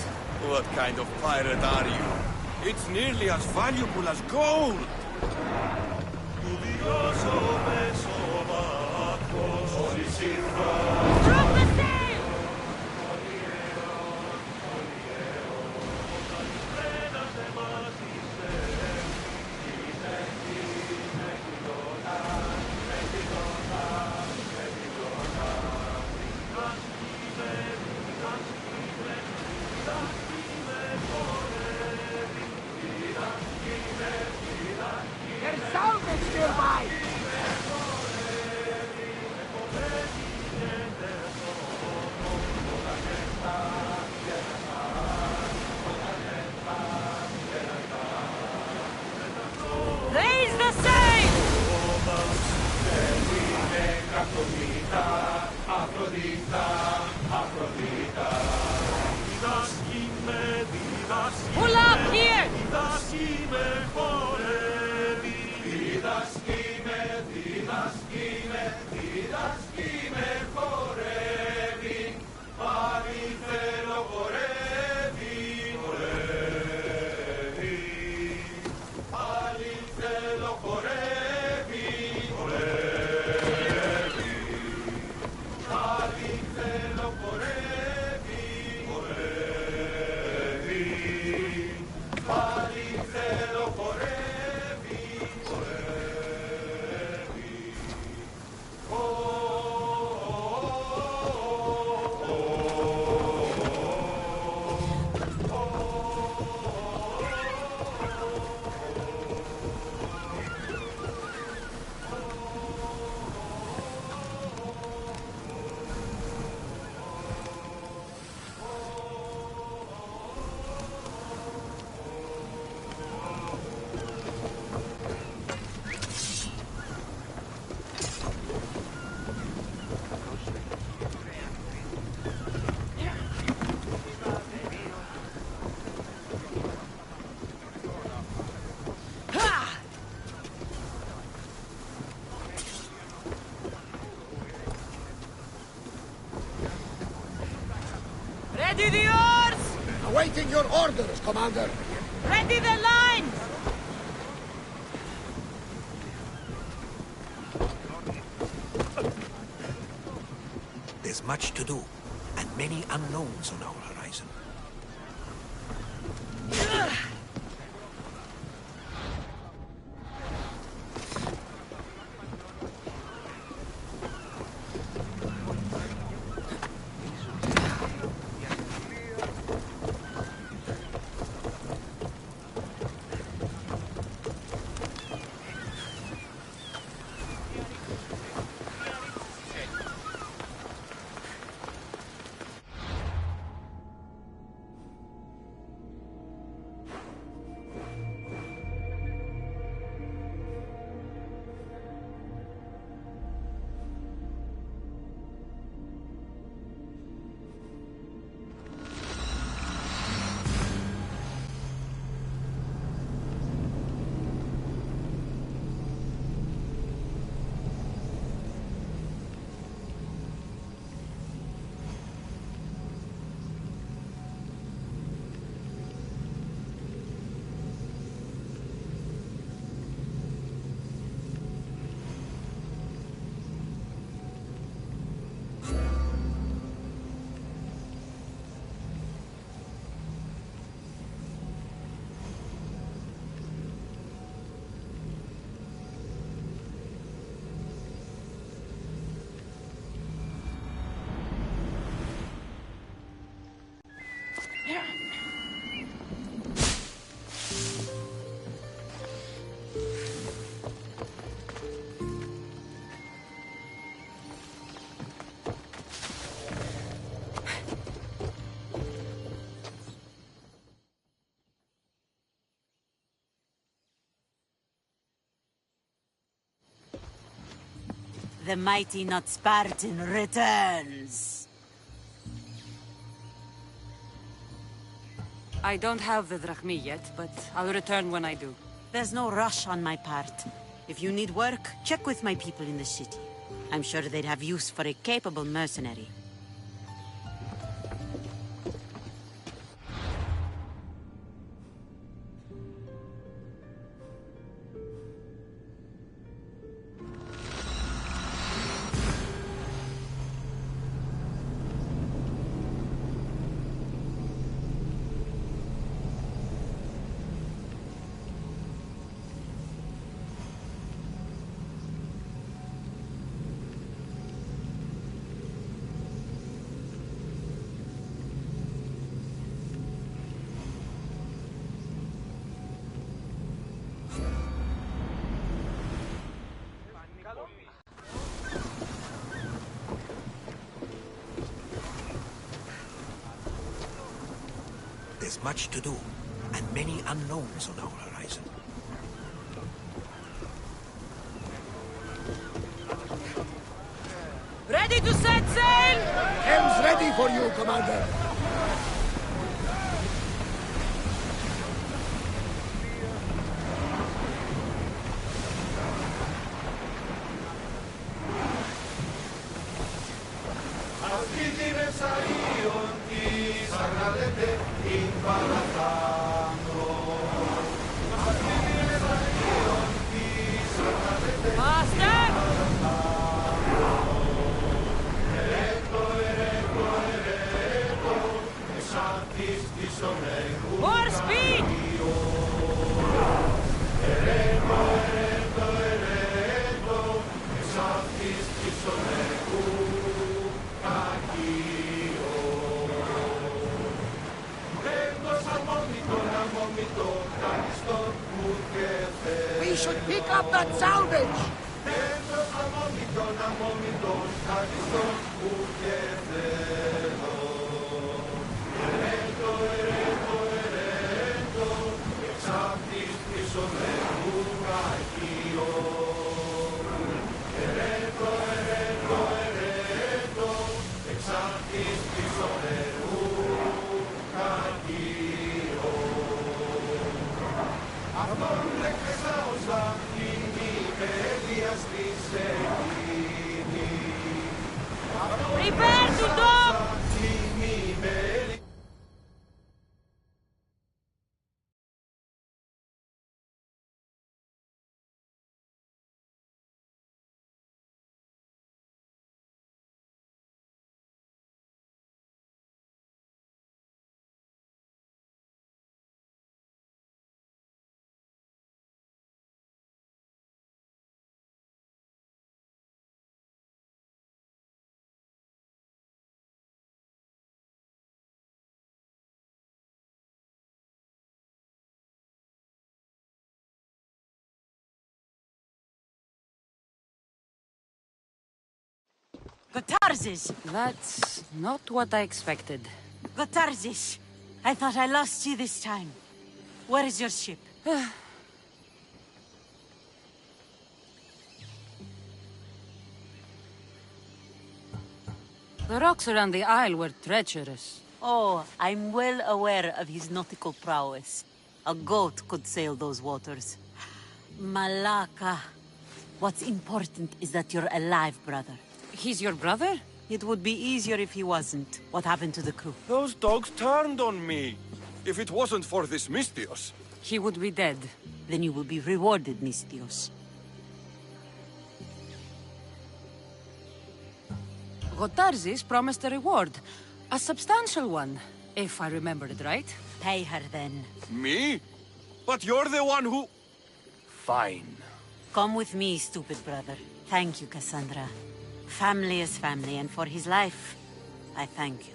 What kind of pirate are you? It's nearly as valuable as gold! Drop the sail! There's salvage nearby! Raise the sail! Pull up here! Ready the oars! Awaiting your orders, Commander. Ready the line! There's much to do, and many unknowns on our horizon. The mighty not Spartan returns. I don't have the drachmi yet, but I'll return when I do. There's no rush on my part. If you need work, check with my people in the city. I'm sure they'd have use for a capable mercenary. There's much to do, and many unknowns on our horizon. Ready to set sail! Helm's ready for you, Commander. More speed! We should pick up that salvage! Prepare to dock! Gotarzes! That's not what I expected. Gotarzes! I thought I lost you this time. Where is your ship? The rocks around the isle were treacherous. Oh, I'm well aware of his nautical prowess. A goat could sail those waters. Malaka. What's important is that you're alive, brother. He's your brother? It would be easier if he wasn't. What happened to the crew? Those dogs turned on me. If it wasn't for this Misthios... He would be dead. Then you will be rewarded, Misthios. Gotarzes promised a reward. A substantial one, if I remember it right. Pay her then. Me? But you're the one who... Fine. Come with me, stupid brother. Thank you, Cassandra. Family is family, and for his life, I thank you.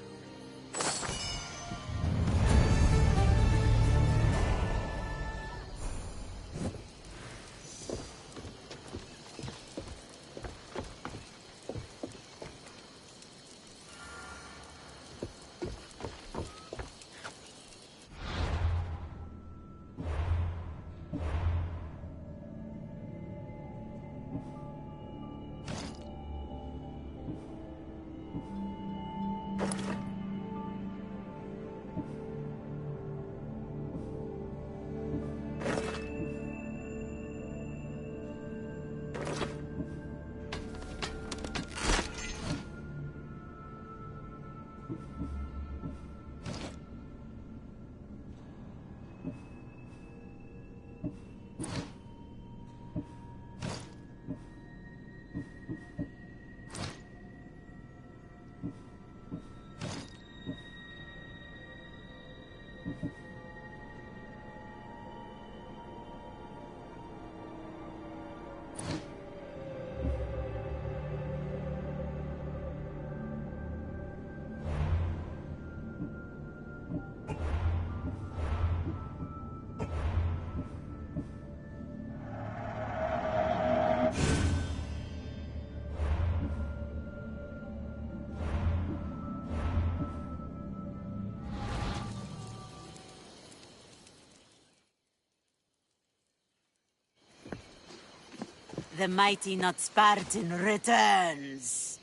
the mighty not Spartan returns.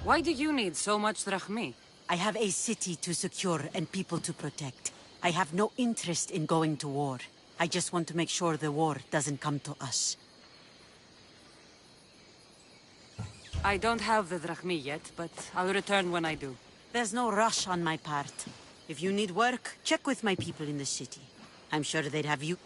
Why do you need so much drachmi? I have a city to secure and people to protect. I have no interest in going to war. I just want to make sure the war doesn't come to us. I don't have the drachmi yet, but I'll return when I do. There's no rush on my part. If you need work, check with my people in the city. I'm sure they'd have you...